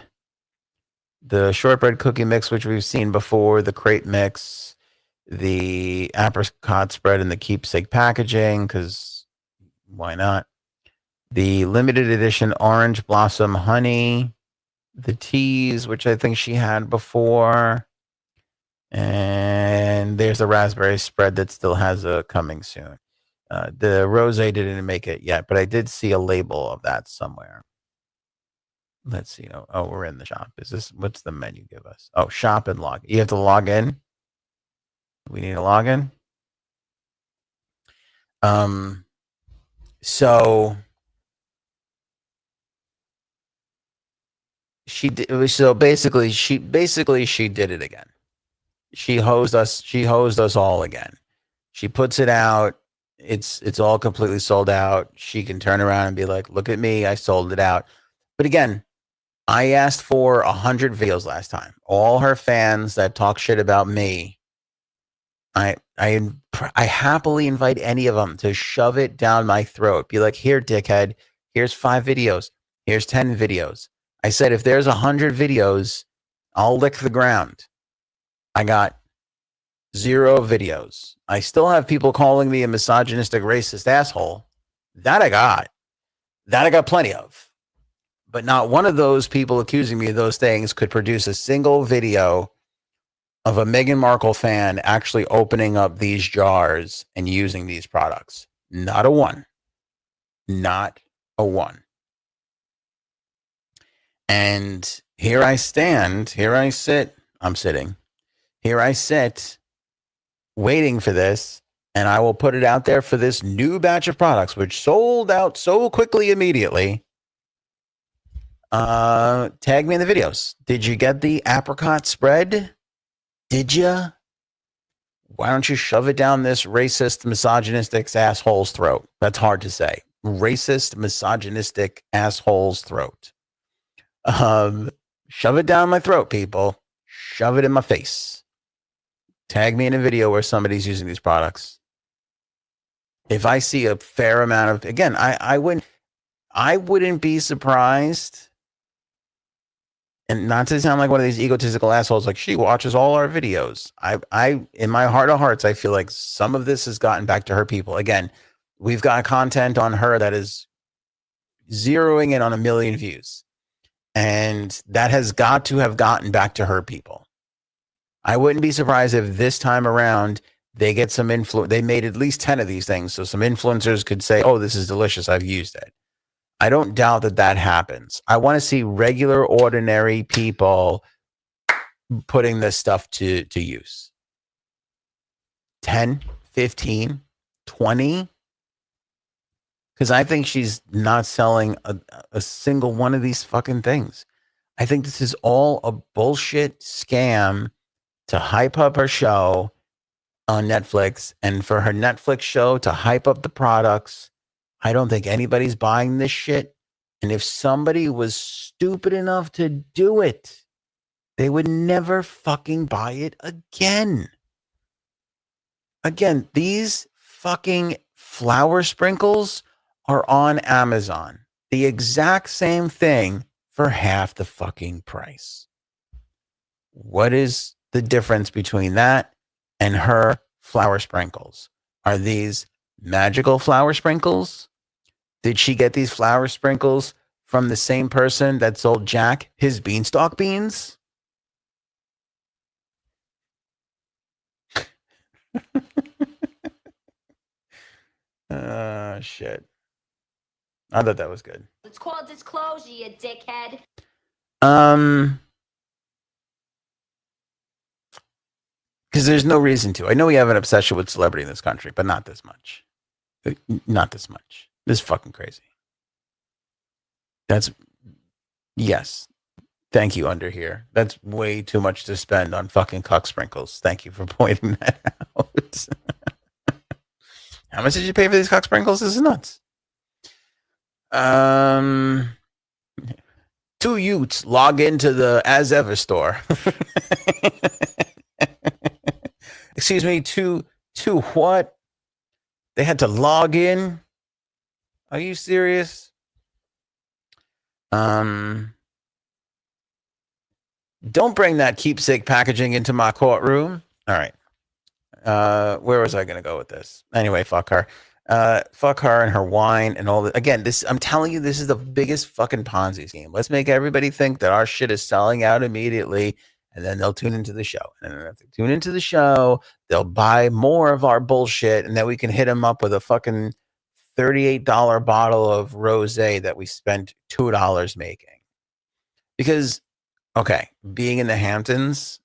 the shortbread cookie mix, which we've seen before, the crepe mix, the apricot spread in the keepsake packaging, because why not? The limited edition orange blossom honey, the teas, which I think she had before, and there's the raspberry spread that still has a coming soon. The rosé didn't make it yet, but I did see a label of that somewhere. Let's see. Oh, we're in the shop. What's the menu give us? Oh, shop and log. You have to log in. We need a login. So she did. So basically, she did it again. She hosed us all again. She puts it out. It's all completely sold out. She can turn around and be like, "Look at me, I sold it out." But again, I asked for 100 videos last time. All her fans that talk shit about me, I happily invite any of them to shove it down my throat. Be like, "Here, dickhead. Here's 5 videos. Here's 10 videos." I said, if there's 100 videos, I'll lick the ground. I got 0 videos. I still have people calling me a misogynistic, racist asshole. That I got plenty of. But not one of those people accusing me of those things could produce a single video of a Meghan Markle fan actually opening up these jars and using these products. Not a one. Not a one. And here I stand, here I sit, I'm sitting, here I sit waiting for this, and I will put it out there for this new batch of products, which sold out so quickly immediately. Tag me in the videos. Did you get the apricot spread? Did you? Why don't you shove it down this racist, misogynistic asshole's throat? That's hard to say. Racist, misogynistic asshole's throat. Shove it down my throat, people. Shove it in my face. Tag me in a video where somebody's using these products. If I see a fair amount of, again, I wouldn't be surprised. And not to sound like one of these egotistical assholes, like she watches all our videos. I, in my heart of hearts, I feel like some of this has gotten back to her people. Again, we've got content on her that is zeroing in on 1 million views. And that has got to have gotten back to her people. I wouldn't be surprised if this time around they get some influence. They made at least 10 of these things. So some influencers could say, oh, this is delicious. I've used it. I don't doubt that that happens. I want to see regular, ordinary people putting this stuff to use. 10, 15, 20. Because I think she's not selling a single one of these fucking things. I think this is all a bullshit scam to hype up her show on Netflix, and for her Netflix show to hype up the products. I don't think anybody's buying this shit. And if somebody was stupid enough to do it, they would never fucking buy it again. Again, these fucking flour sprinkles are on Amazon. The exact same thing for half the fucking price. What is the difference between that and her flour sprinkles? Are these magical flour sprinkles? Did she get these flour sprinkles from the same person that sold Jack his beanstalk beans? Shit. I thought that was good. It's called disclosure, you dickhead. Because there's no reason to. I know we have an obsession with celebrity in this country, but not this much. Not this much. This is fucking crazy. That's, yes. Thank you, under here. That's way too much to spend on fucking cuck sprinkles. Thank you for pointing that out. How much did you pay for these cuck sprinkles? This is nuts. 2 Utes log into the As Ever store. Excuse me, two what? They had to log in? Are you serious? Don't bring that keepsake packaging into my courtroom. All right. Where was I going to go with this? Anyway, fuck her. Fuck her and her wine and all that. Again, this, I'm telling you, this is the biggest fucking Ponzi scheme. Let's make everybody think that our shit is selling out immediately, and then they'll tune into the show. And then if they tune into the show, they'll buy more of our bullshit, and then we can hit them up with a fucking $38 bottle of rosé that we spent $2 making. Because, okay, being in the Hamptons,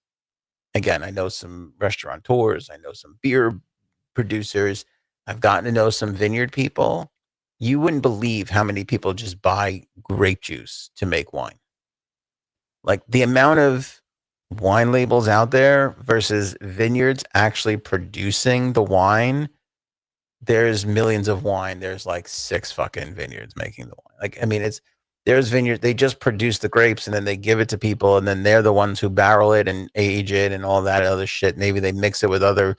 again, I know some restaurateurs, I know some beer producers, I've gotten to know some vineyard people. You wouldn't believe how many people just buy grape juice to make wine. Like the amount of wine labels out there versus vineyards actually producing the wine. There's millions of wine. There's like 6 fucking vineyards making the wine. Like, I mean, there's vineyards. They just produce the grapes and then they give it to people. And then they're the ones who barrel it and age it and all that other shit. Maybe they mix it with other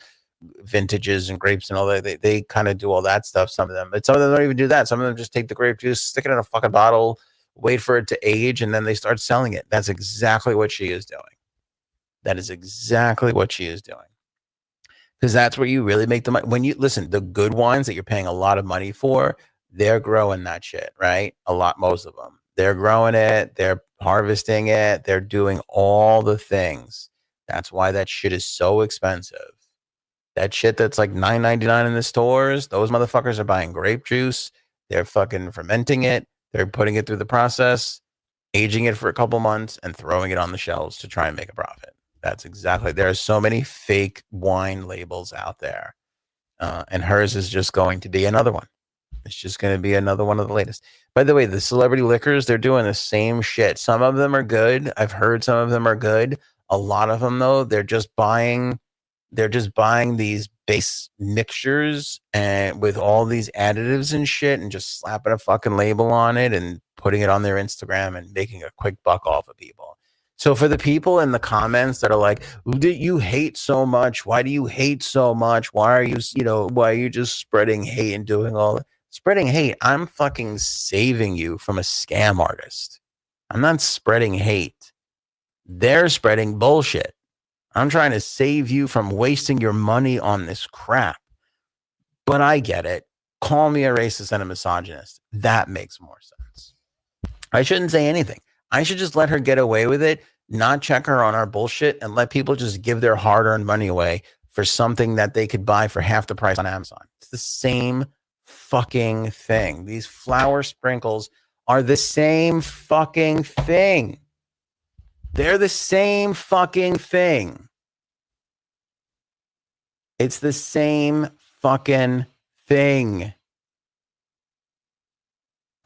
vintages and grapes and all that. They kind of do all that stuff. Some of them, but some of them don't even do that. Some of them just take the grape juice, stick it in a fucking bottle, wait for it to age, and then they start selling it. That's exactly what she is doing. That is exactly what she is doing. Because that's where you really make the money. When you listen, the good wines that you're paying a lot of money for, they're growing that shit, right? Most of them. They're growing it. They're harvesting it. They're doing all the things That's why that shit is so expensive. That shit that's like $9.99 in the stores, those motherfuckers are buying grape juice. They're fucking fermenting it. They're putting it through the process, aging it for a couple months, and throwing it on the shelves to try and make a profit. That's exactly. There are so many fake wine labels out there. And hers is just going to be another one. It's just going to be another one of the latest. By the way, the celebrity liquors, they're doing the same shit. Some of them are good. I've heard some of them are good. A lot of them, though, they're just buying these base mixtures and with all these additives and shit and just slapping a fucking label on it and putting it on their Instagram and making a quick buck off of people. So for the people in the comments that are like, you hate so much? Why do you hate so much? Why are you just spreading hate and doing all that? Spreading hate? I'm fucking saving you from a scam artist. I'm not spreading hate. They're spreading bullshit. I'm trying to save you from wasting your money on this crap. But I get it. Call me a racist and a misogynist. That makes more sense. I shouldn't say anything. I should just let her get away with it, not check her on our bullshit, and let people just give their hard-earned money away for something that they could buy for half the price on Amazon. It's the same fucking thing. These flour sprinkles are the same fucking thing. They're the same fucking thing. It's the same fucking thing.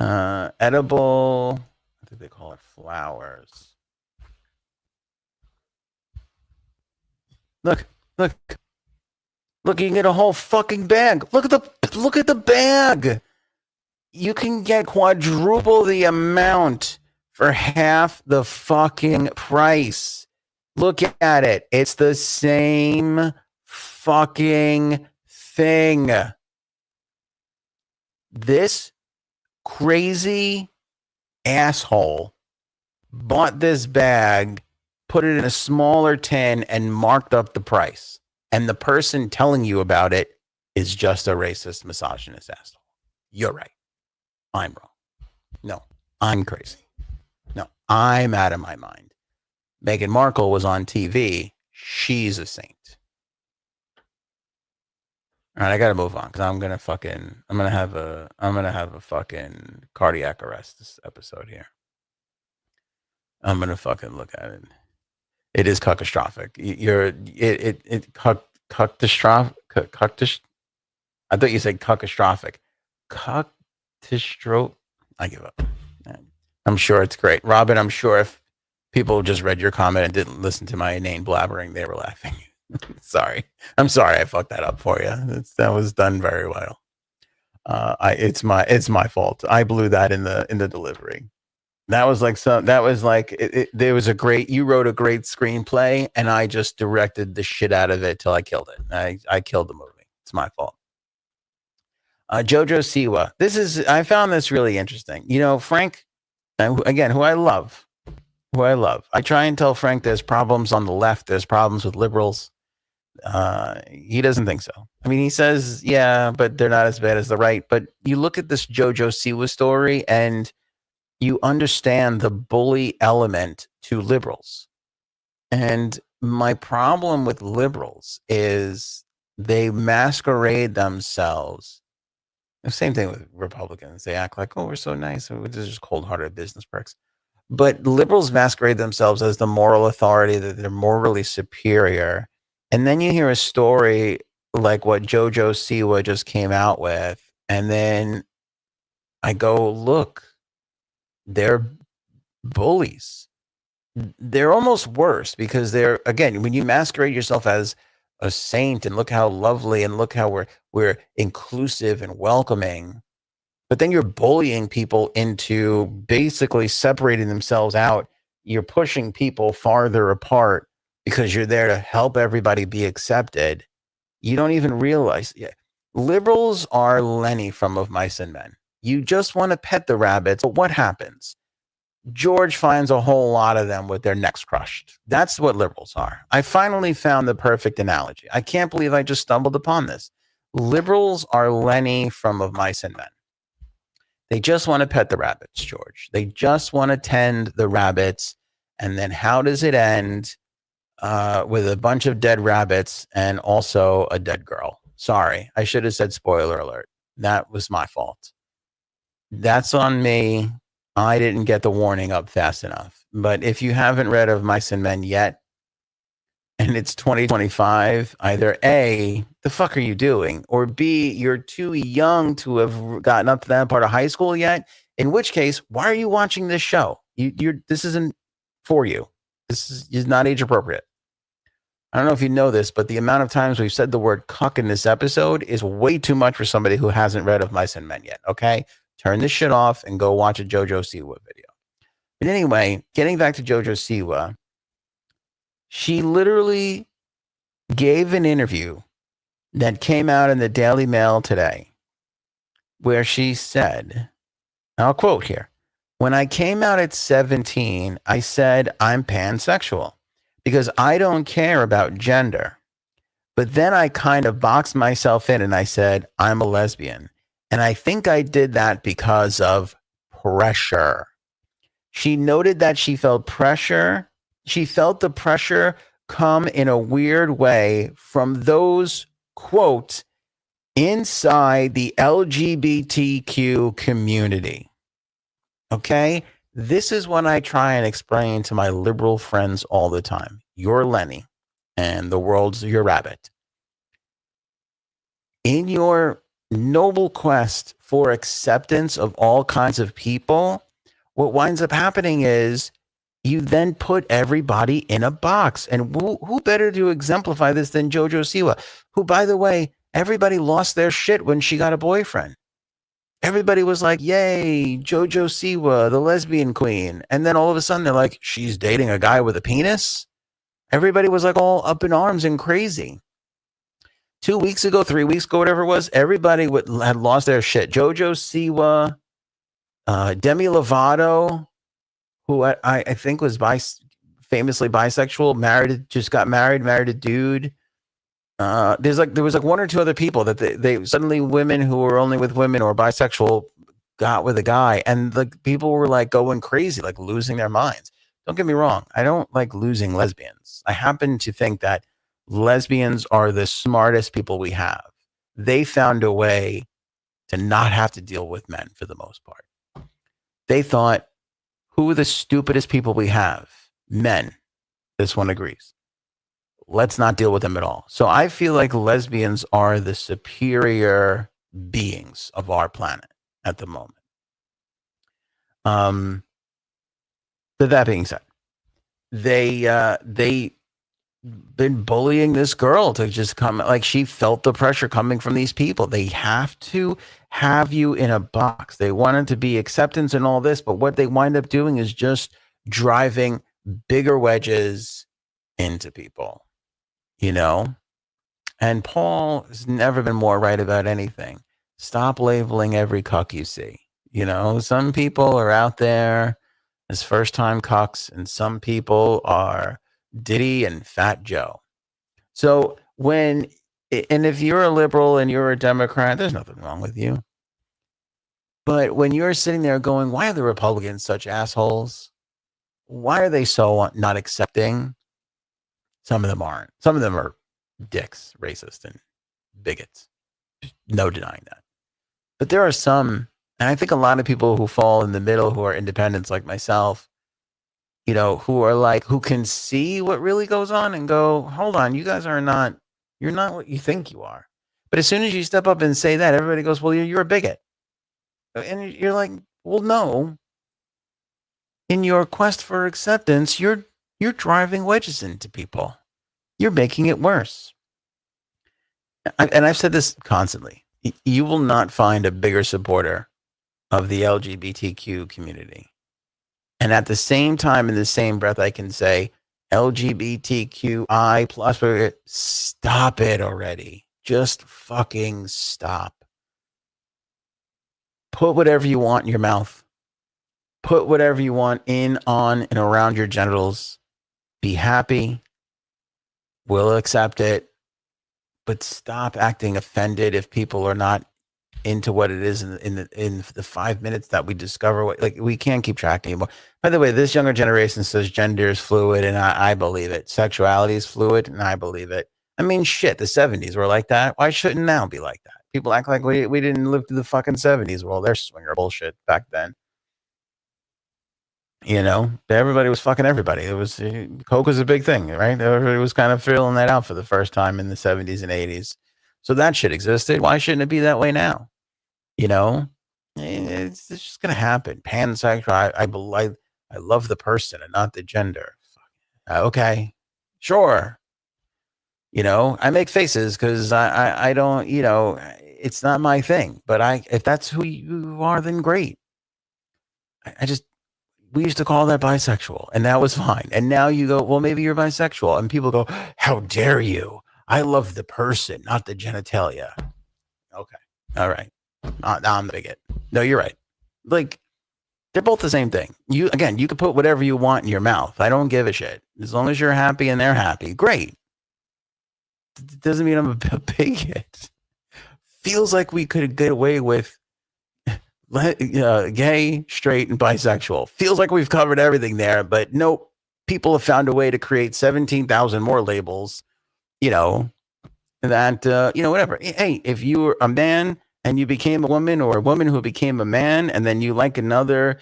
Edible, I think they call it flowers. Look, you can get a whole fucking bag. Look at the bag. You can get quadruple the amount for half the fucking price. Look at it. It's the same fucking thing. This crazy asshole bought this bag, put it in a smaller tin, and marked up the price. And the person telling you about it is just a racist, misogynist asshole. You're right. I'm wrong. No, I'm crazy. No, I'm out of my mind. Meghan Markle was on TV. She's a saint. All right, I gotta move on because I'm gonna have a fucking cardiac arrest this episode here. I'm gonna fucking look at it. It is cuckastrophic. I thought you said cuckastrophic. Cuckastro. I give up. I'm sure it's great, Robin. I'm sure if people just read your comment and didn't listen to my inane blabbering, they were laughing. Sorry. I'm sorry I fucked that up for you. That was done very well. It's my fault. I blew that in the delivery. There was a great, you wrote a great screenplay and I just directed the shit out of it till I killed it. I killed the movie. It's my fault. Jo Siwa. I found this really interesting. Frank, again, who I love. I try and tell Frank there's problems on the left. There's problems with liberals. He doesn't think so. I mean, he says, yeah, but they're not as bad as the right. But you look at this Jo Siwa story and you understand the bully element to liberals. And my problem with liberals is they masquerade themselves. The same thing with Republicans. They act like, oh, we're so nice. We're just cold-hearted business pricks. But liberals masquerade themselves as the moral authority, that they're morally superior. And then you hear a story like what Jo Siwa just came out with. And then I go, look, they're bullies. They're almost worse because they're, again, when you masquerade yourself as a saint and look how lovely and look how we're inclusive and welcoming, but then you're bullying people into basically separating themselves out. You're pushing people farther apart because you're there to help everybody be accepted. You don't even realize. Yeah. Liberals are Lenny from Of Mice and Men. You just want to pet the rabbits, but what happens? George finds a whole lot of them with their necks crushed. That's what liberals are. I finally found the perfect analogy. I can't believe I just stumbled upon this. Liberals are Lenny from Of Mice and Men. They just want to pet the rabbits, George. They just want to tend the rabbits. And then how does it end? with a bunch of dead rabbits and also a dead girl. Sorry, I should have said spoiler alert. That was my fault. That's on me. I didn't get the warning up fast enough. But if you haven't read Of Mice and Men yet, and it's 2025, either A, the fuck are you doing? Or B, you're too young to have gotten up to that part of high school yet. In which case, why are you watching this show? This isn't for you. This is not age appropriate. I don't know if you know this, but the amount of times we've said the word cuck in this episode is way too much for somebody who hasn't read Of Mice and Men yet. Okay? Turn this shit off and go watch a Jo Siwa video. But anyway, getting back to Jo Siwa, she literally gave an interview that came out in the Daily Mail today where she said, I'll quote here, "When I came out at 17, I said I'm pansexual because I don't care about gender. But then I kind of boxed myself in and I said, I'm a lesbian. And I think I did that because of pressure." She noted that she felt pressure. She felt the pressure come in a weird way from those, quote, inside the LGBTQ community. Okay? This is what I try and explain to my liberal friends all the time. You're Lenny and the world's your rabbit. In your noble quest for acceptance of all kinds of people, what winds up happening is you then put everybody in a box. And who better to exemplify this than Jo Siwa, who, by the way, everybody lost their shit when she got a boyfriend. Everybody was like, yay, Jo Siwa, the lesbian queen. And then all of a sudden they're like, she's dating a guy with a penis? Everybody was like all up in arms and crazy. 2 weeks ago, 3 weeks ago, whatever it was, everybody had lost their shit. Jo Siwa, Demi Lovato, who I think was famously bisexual, just got married a dude. There was one or two other people that they suddenly, women who were only with women or bisexual got with a guy, and the people were like going crazy, like losing their minds. Don't get me wrong, I don't like losing lesbians. I happen to think that lesbians are the smartest people we have. They found a way to not have to deal with men for the most part. They thought, who are the stupidest people we have? Men. This one agrees. Let's not deal with them at all. So I feel like lesbians are the superior beings of our planet at the moment. But that being said, they been bullying this girl to just come, like she felt the pressure coming from these people. They have to have you in a box. They wanted to be acceptance and all this, but what they wind up doing is just driving bigger wedges into people, you know? And Paul has never been more right about anything. Stop labeling every cuck you see. You know, some people are out there as first-time cucks, and some people are Diddy and Fat Joe. So if you're a liberal and you're a Democrat, there's nothing wrong with you. But when you're sitting there going, why are the Republicans such assholes? Why are they so not accepting? Some of them aren't. Some of them are dicks, racist, and bigots. No denying that. But there are some, and I think a lot of people who fall in the middle, who are independents like myself, you know, who are like, who can see what really goes on and go, hold on, you guys you're not what you think you are. But as soon as you step up and say that, everybody goes, well, you're a bigot. And you're like, well, no. In your quest for acceptance, you're driving wedges into people. You're making it worse. And I've said this constantly. You will not find a bigger supporter of the LGBTQ community. And at the same time, in the same breath, I can say LGBTQI plus, stop it already. Just fucking stop. Put whatever you want in your mouth. Put whatever you want in, on, and around your genitals. Be happy. We'll accept it. But stop acting offended if people are not into what it is in the 5 minutes that we discover what, like, we can't keep track anymore. By the way, this younger generation says gender is fluid, and I believe it. Sexuality is fluid, and I believe it. I mean, shit, the 70s were like that. Why shouldn't now be like that? People act like we didn't live through the fucking 70s. Well, they're swinger bullshit back then. You know, everybody was fucking everybody. It was coke was a big thing, right? Everybody was kind of feeling that out for the first time in the 70s and 80s. So that shit existed. Why shouldn't it be that way now? You know, it's just gonna happen. Pansexual. I love the person and not the gender. Okay, sure. You know, I make faces because I don't. You know, it's not my thing. But if that's who you are, then great. I just, we used to call that bisexual, and that was fine. And now you go, well, maybe you're bisexual, and people go, how dare you? I love the person, not the genitalia. Okay, all right. I'm the bigot. No, you're right. Like, they're both the same thing. You can put whatever you want in your mouth. I don't give a shit. As long as you're happy and they're happy, great. It doesn't mean I'm a bigot. Feels like we could get away with gay, straight, and bisexual. Feels like we've covered everything there, but nope. People have found a way to create 17,000 more labels, you know, that, whatever. Hey, if you were a man and you became a woman, or a woman who became a man, and then you like another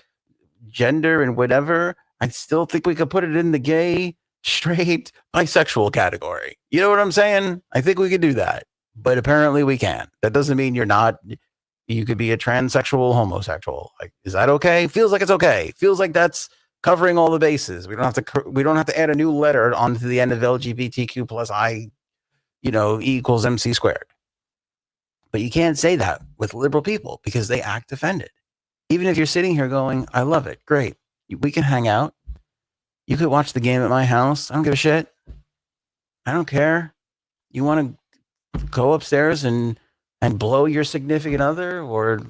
gender and whatever, I still think we could put it in the gay, straight, bisexual category. You know what I'm saying? I think we could do that, but apparently we can't. That doesn't mean you're not. You could be a transsexual, homosexual. Like, is that okay? Feels like it's okay. Feels like that's covering all the bases. We don't have to add a new letter onto the end of LGBTQ plus I, E equals MC squared. But you can't say that with liberal people because they act offended. Even if you're sitting here going, I love it. Great. We can hang out. You could watch the game at my house. I don't give a shit. I don't care. You want to go upstairs and blow your significant other, or,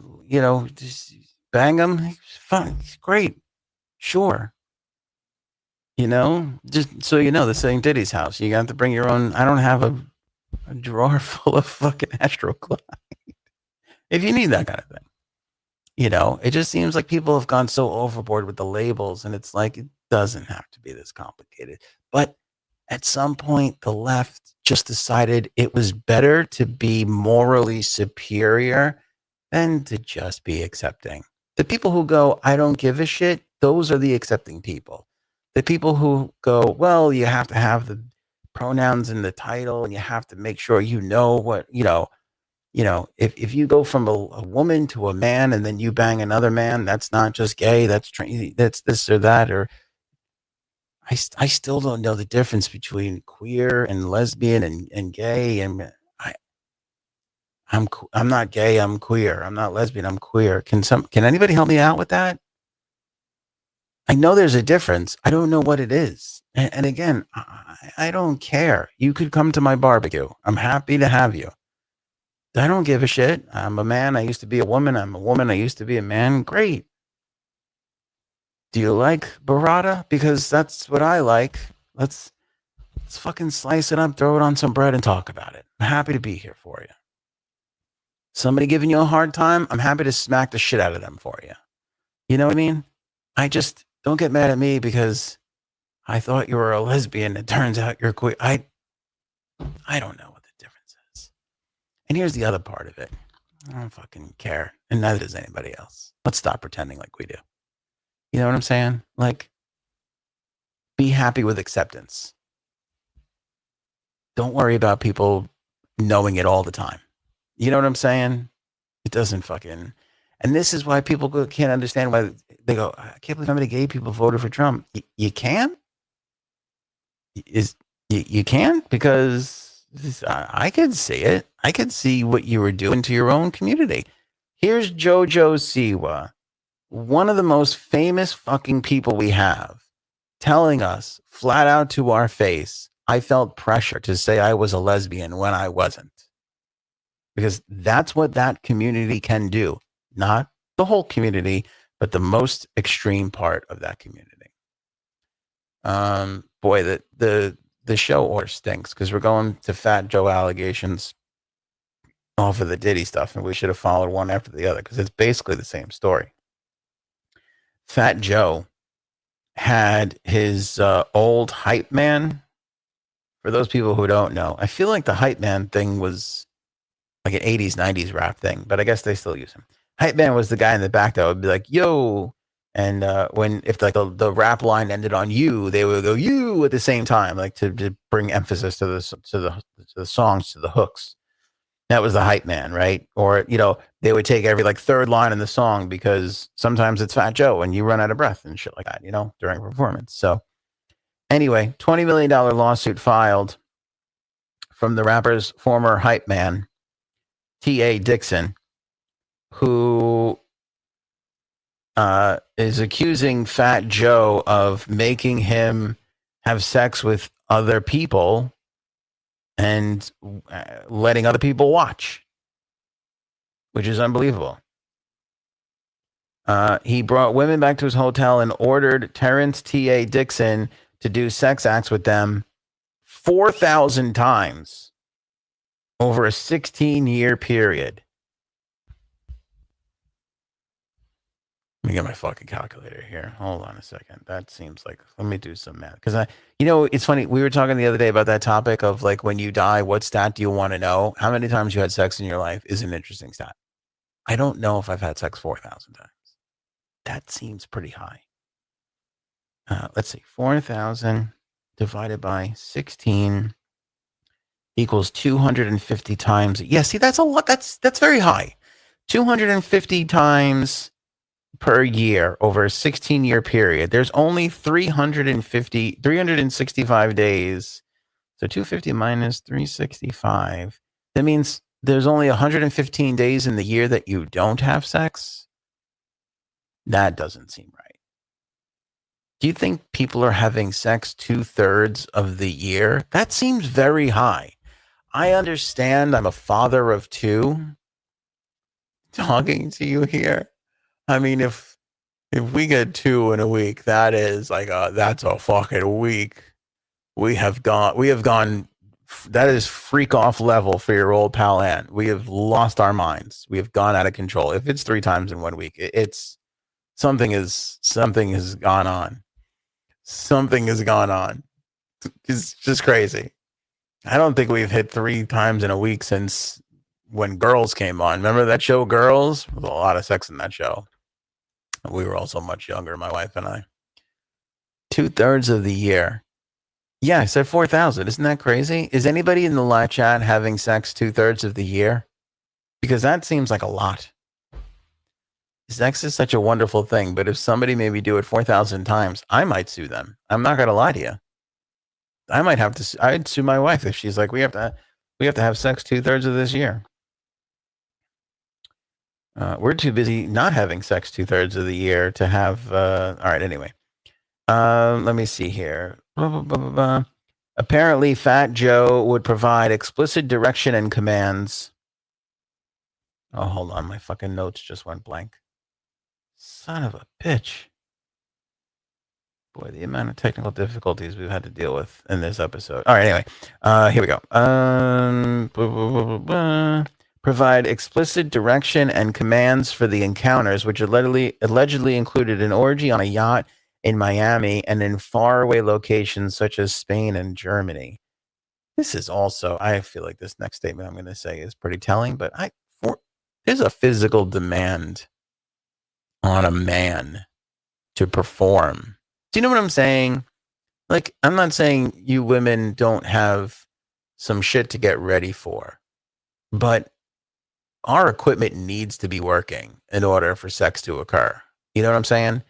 just bang them? Fine. It's great. Sure. Just so you know, the same Diddy's house. You got to bring your own. I don't have a drawer full of fucking Astroglide. If you need that kind of thing. It just seems like people have gone so overboard with the labels, and it's like, it doesn't have to be this complicated. But at some point, the left just decided it was better to be morally superior than to just be accepting. The people who go, I don't give a shit, those are the accepting people. The people who go, well, you have to have the pronouns in the title, and you have to make sure what, if you go from a woman to a man and then you bang another man, that's not just gay, that's this or that. Or I still don't know the difference between queer and lesbian and gay. And I'm not gay, I'm queer. I'm not lesbian, I'm queer. Can anybody help me out with that? I know there's a difference. I don't know what it is. And again, I don't care. You could come to my barbecue. I'm happy to have you. I don't give a shit. I'm a man. I used to be a woman. I'm a woman. I used to be a man. Great. Do you like burrata? Because that's what I like. Let's fucking slice it up, throw it on some bread, and talk about it. I'm happy to be here for you. Somebody giving you a hard time, I'm happy to smack the shit out of them for you. You know what I mean? I just, don't get mad at me because I thought you were a lesbian. It turns out you're queer. I don't know what the difference is. And here's the other part of it. I don't fucking care. And neither does anybody else. Let's stop pretending like we do. You know what I'm saying? Like, be happy with acceptance. Don't worry about people knowing it all the time. You know what I'm saying? It doesn't fucking... And this is why people can't understand why they go, I can't believe how many gay people voted for Trump. You can? You can? Because I could see it. I could see what you were doing to your own community. Here's Jo Siwa, one of the most famous fucking people we have, telling us flat out to our face, I felt pressure to say I was a lesbian when I wasn't. Because that's what that community can do. Not the whole community, but the most extreme part of that community. Boy, the show order stinks because we're going to Fat Joe allegations. off of the Diddy stuff, and we should have followed one after the other because it's basically the same story. Fat Joe had his old hype man. For those people who don't know, I feel like the hype man thing was like an 80s, 90s rap thing, but I guess they still use him. Hype man was the guy in the back that would be like, yo. And if like the rap line ended on you, they would go you at the same time, like to bring emphasis to the songs, to the hooks. That was the hype man, right? Or, they would take every like third line in the song because sometimes it's Fat Joe and you run out of breath and shit like that, during a performance. So anyway, $20 million lawsuit filed from the rapper's former hype man, T.A. Dixon, who is accusing Fat Joe of making him have sex with other people and letting other people watch, which is unbelievable. He brought women back to his hotel and ordered Terrence T.A. Dixon to do sex acts with them 4,000 times over a 16-year period. Let me get my fucking calculator here. Hold on a second. That seems like, let me do some math. Because it's funny. We were talking the other day about that topic of like, when you die, what stat do you want to know? How many times you had sex in your life is an interesting stat. I don't know if I've had sex 4,000 times. That seems pretty high. Let's see. 4,000 divided by 16 equals 250 times. Yeah, see, that's a lot. That's very high. 250 times per year over a 16-year period. There's only 365 days. So 250 minus 365. That means there's only 115 days in the year that you don't have sex. That doesn't seem right. Do you think people are having sex 2/3 of the year? That seems very high. I understand I'm a father of 2 talking to you here. I mean, if we get 2 in a week, that is like that's a fucking week. We have gone. That is freak off level for your old pal Ann. We have lost our minds. We have gone out of control. If it's 3 times in 1 week, it's something has gone on. Something has gone on. It's just crazy. I don't think we've hit 3 times in a week since when Girls came on. Remember that show, Girls? There was a lot of sex in that show. We were also much younger, my wife and I. 2/3 of the year. Yeah, I said 4,000. Isn't that crazy? Is anybody in the live chat having sex 2/3 of the year? Because that seems like a lot. Sex is such a wonderful thing, but if somebody maybe do it 4,000 times, I might sue them. I'm not going to lie to you. I might have to. I'd sue my wife if she's like, we have to have sex 2/3 of this year. We're too busy not having sex 2/3 of the year to have. All right. Anyway, let me see here. Blah, blah, blah, blah, blah. Apparently, Fat Joe would provide explicit direction and commands. Oh, hold on. My fucking notes just went blank. Son of a bitch. Boy, the amount of technical difficulties we've had to deal with in this episode. All right, anyway. Here we go. Provide explicit direction and commands for the encounters, which allegedly included an orgy on a yacht in Miami and in faraway locations such as Spain and Germany. This is also, I feel like this next statement I'm going to say is pretty telling, but there's a physical demand on a man to perform. Do you know what I'm saying? Like, I'm not saying you women don't have some shit to get ready for, but our equipment needs to be working in order for sex to occur. You know what I'm saying?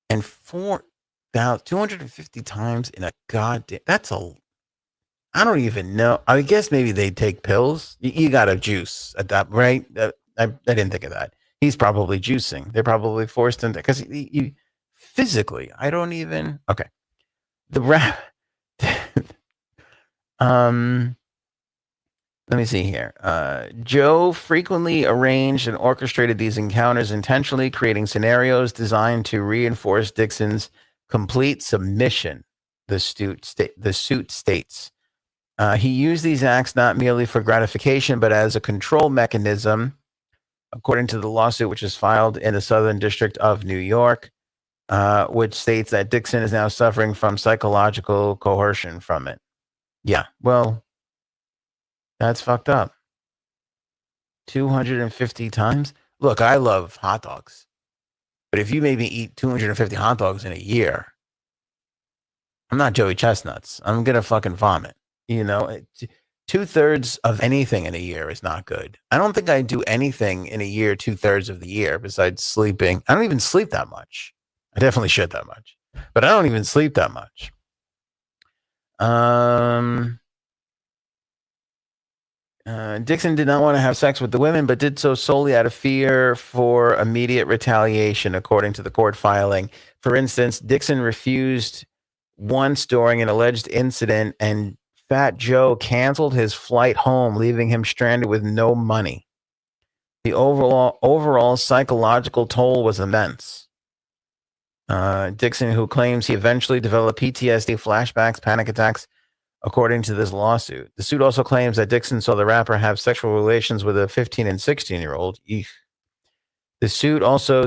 And 250 times in a goddamn, I don't even know. I guess maybe they take pills. You got to juice at that, right? I didn't think of that. He's probably juicing. They're probably forced into, because you physically, I don't even. Okay, the rap. Let me see here. Joe frequently arranged and orchestrated these encounters intentionally, creating scenarios designed to reinforce Dixon's complete submission. The suit states. He used these acts not merely for gratification, but as a control mechanism, according to the lawsuit, which is filed in the Southern District of New York, which states that Dixon is now suffering from psychological coercion from it. Yeah, well, that's fucked up. 250 times? Look, I love hot dogs. But if you made me eat 250 hot dogs in a year, I'm not Joey Chestnuts. I'm going to fucking vomit. You know, 2/3 of anything in a year is not good. I don't think I do anything in a year 2/3 of the year besides sleeping. I don't even sleep that much. I definitely should that much, but I don't even sleep that much. Dixon did not want to have sex with the women, but did so solely out of fear for immediate retaliation, according to the court filing. For instance, Dixon refused once during an alleged incident, and Fat Joe canceled his flight home, leaving him stranded with no money. The overall psychological toll was immense. Dixon, who claims he eventually developed PTSD, flashbacks, panic attacks, according to this lawsuit. The suit also claims that Dixon saw the rapper have sexual relations with a 15 and 16-year-old. The suit also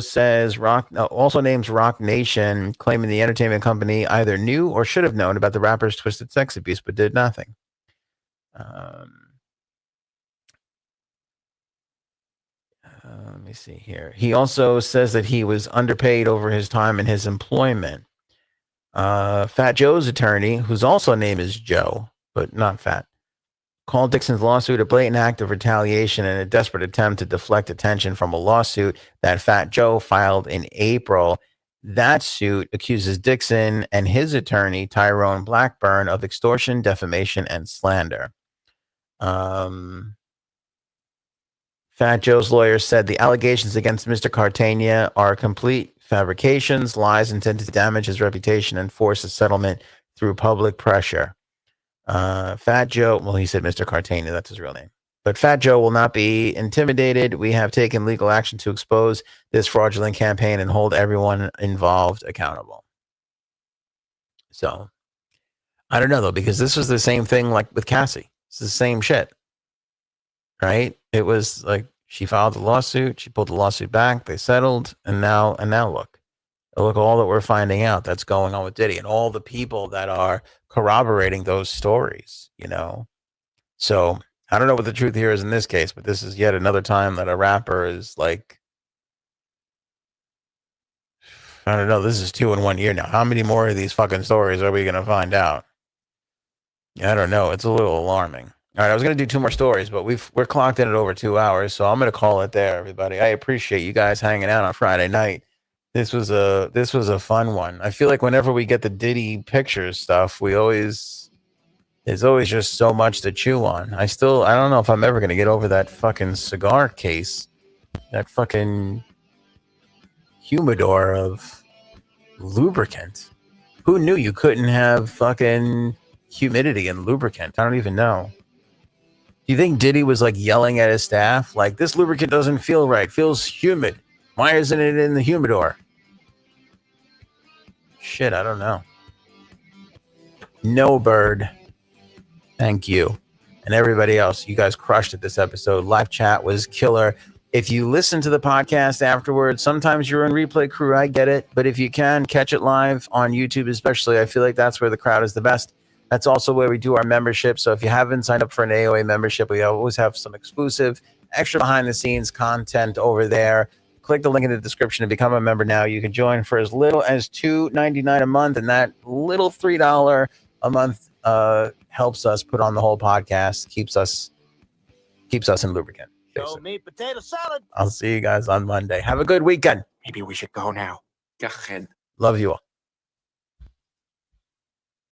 names Rock Nation, claiming the entertainment company either knew or should have known about the rapper's twisted sex abuse, but did nothing. Let me see here. He also says that he was underpaid over his time in his employment. Fat Joe's attorney, whose also name is Joe, but not Fat, called Dixon's lawsuit a blatant act of retaliation and a desperate attempt to deflect attention from a lawsuit that Fat Joe filed in April. That suit accuses Dixon and his attorney, Tyrone Blackburn, of extortion, defamation, and slander. Fat Joe's lawyer said the allegations against Mr. Cartagena are complete fabrications, lies intended to damage his reputation and force a settlement through public pressure. Fat Joe, well, he said Mr. Cartagena, that's his real name. But Fat Joe will not be intimidated. We have taken legal action to expose this fraudulent campaign and hold everyone involved accountable. So, I don't know, though, because this was the same thing like with Cassie. It's the same shit. Right? It was like she filed the lawsuit, she pulled the lawsuit back, they settled, and now look all that we're finding out that's going on with Diddy and all the people that are corroborating those stories, you know. So I don't know what the truth here is in this case, but this is yet another time that a rapper is like, I don't know, this is 2 in 1 year now. How many more of these fucking stories are we going to find out? I don't know. It's a little alarming. All right, I was going to do 2 more stories, but we're clocked in at over 2 hours, so I'm going to call it there, everybody. I appreciate you guys hanging out on Friday night. This was a fun one. I feel like whenever we get the Diddy Pictures stuff, there's always just so much to chew on. I don't know if I'm ever going to get over that fucking cigar case, that fucking humidor of lubricant. Who knew you couldn't have fucking humidity and lubricant? I don't even know. Do you think Diddy was like yelling at his staff? Like, this lubricant doesn't feel right. It feels humid. Why isn't it in the humidor? Shit, I don't know. No Bird. Thank you. And everybody else, you guys crushed it this episode. Live chat was killer. If you listen to the podcast afterwards, sometimes you're in replay crew. I get it. But if you can, catch it live on YouTube especially. I feel like that's where the crowd is the best. That's also where we do our membership. So if you haven't signed up for an AOA membership, we always have some exclusive, extra behind-the-scenes content over there. Click the link in the description to become a member now. You can join for as little as $2.99 a month, and that little $3 a month helps us put on the whole podcast, keeps us in lubricant. Show me potato salad. I'll see you guys on Monday. Have a good weekend. Maybe we should go now. Go ahead. Love you all.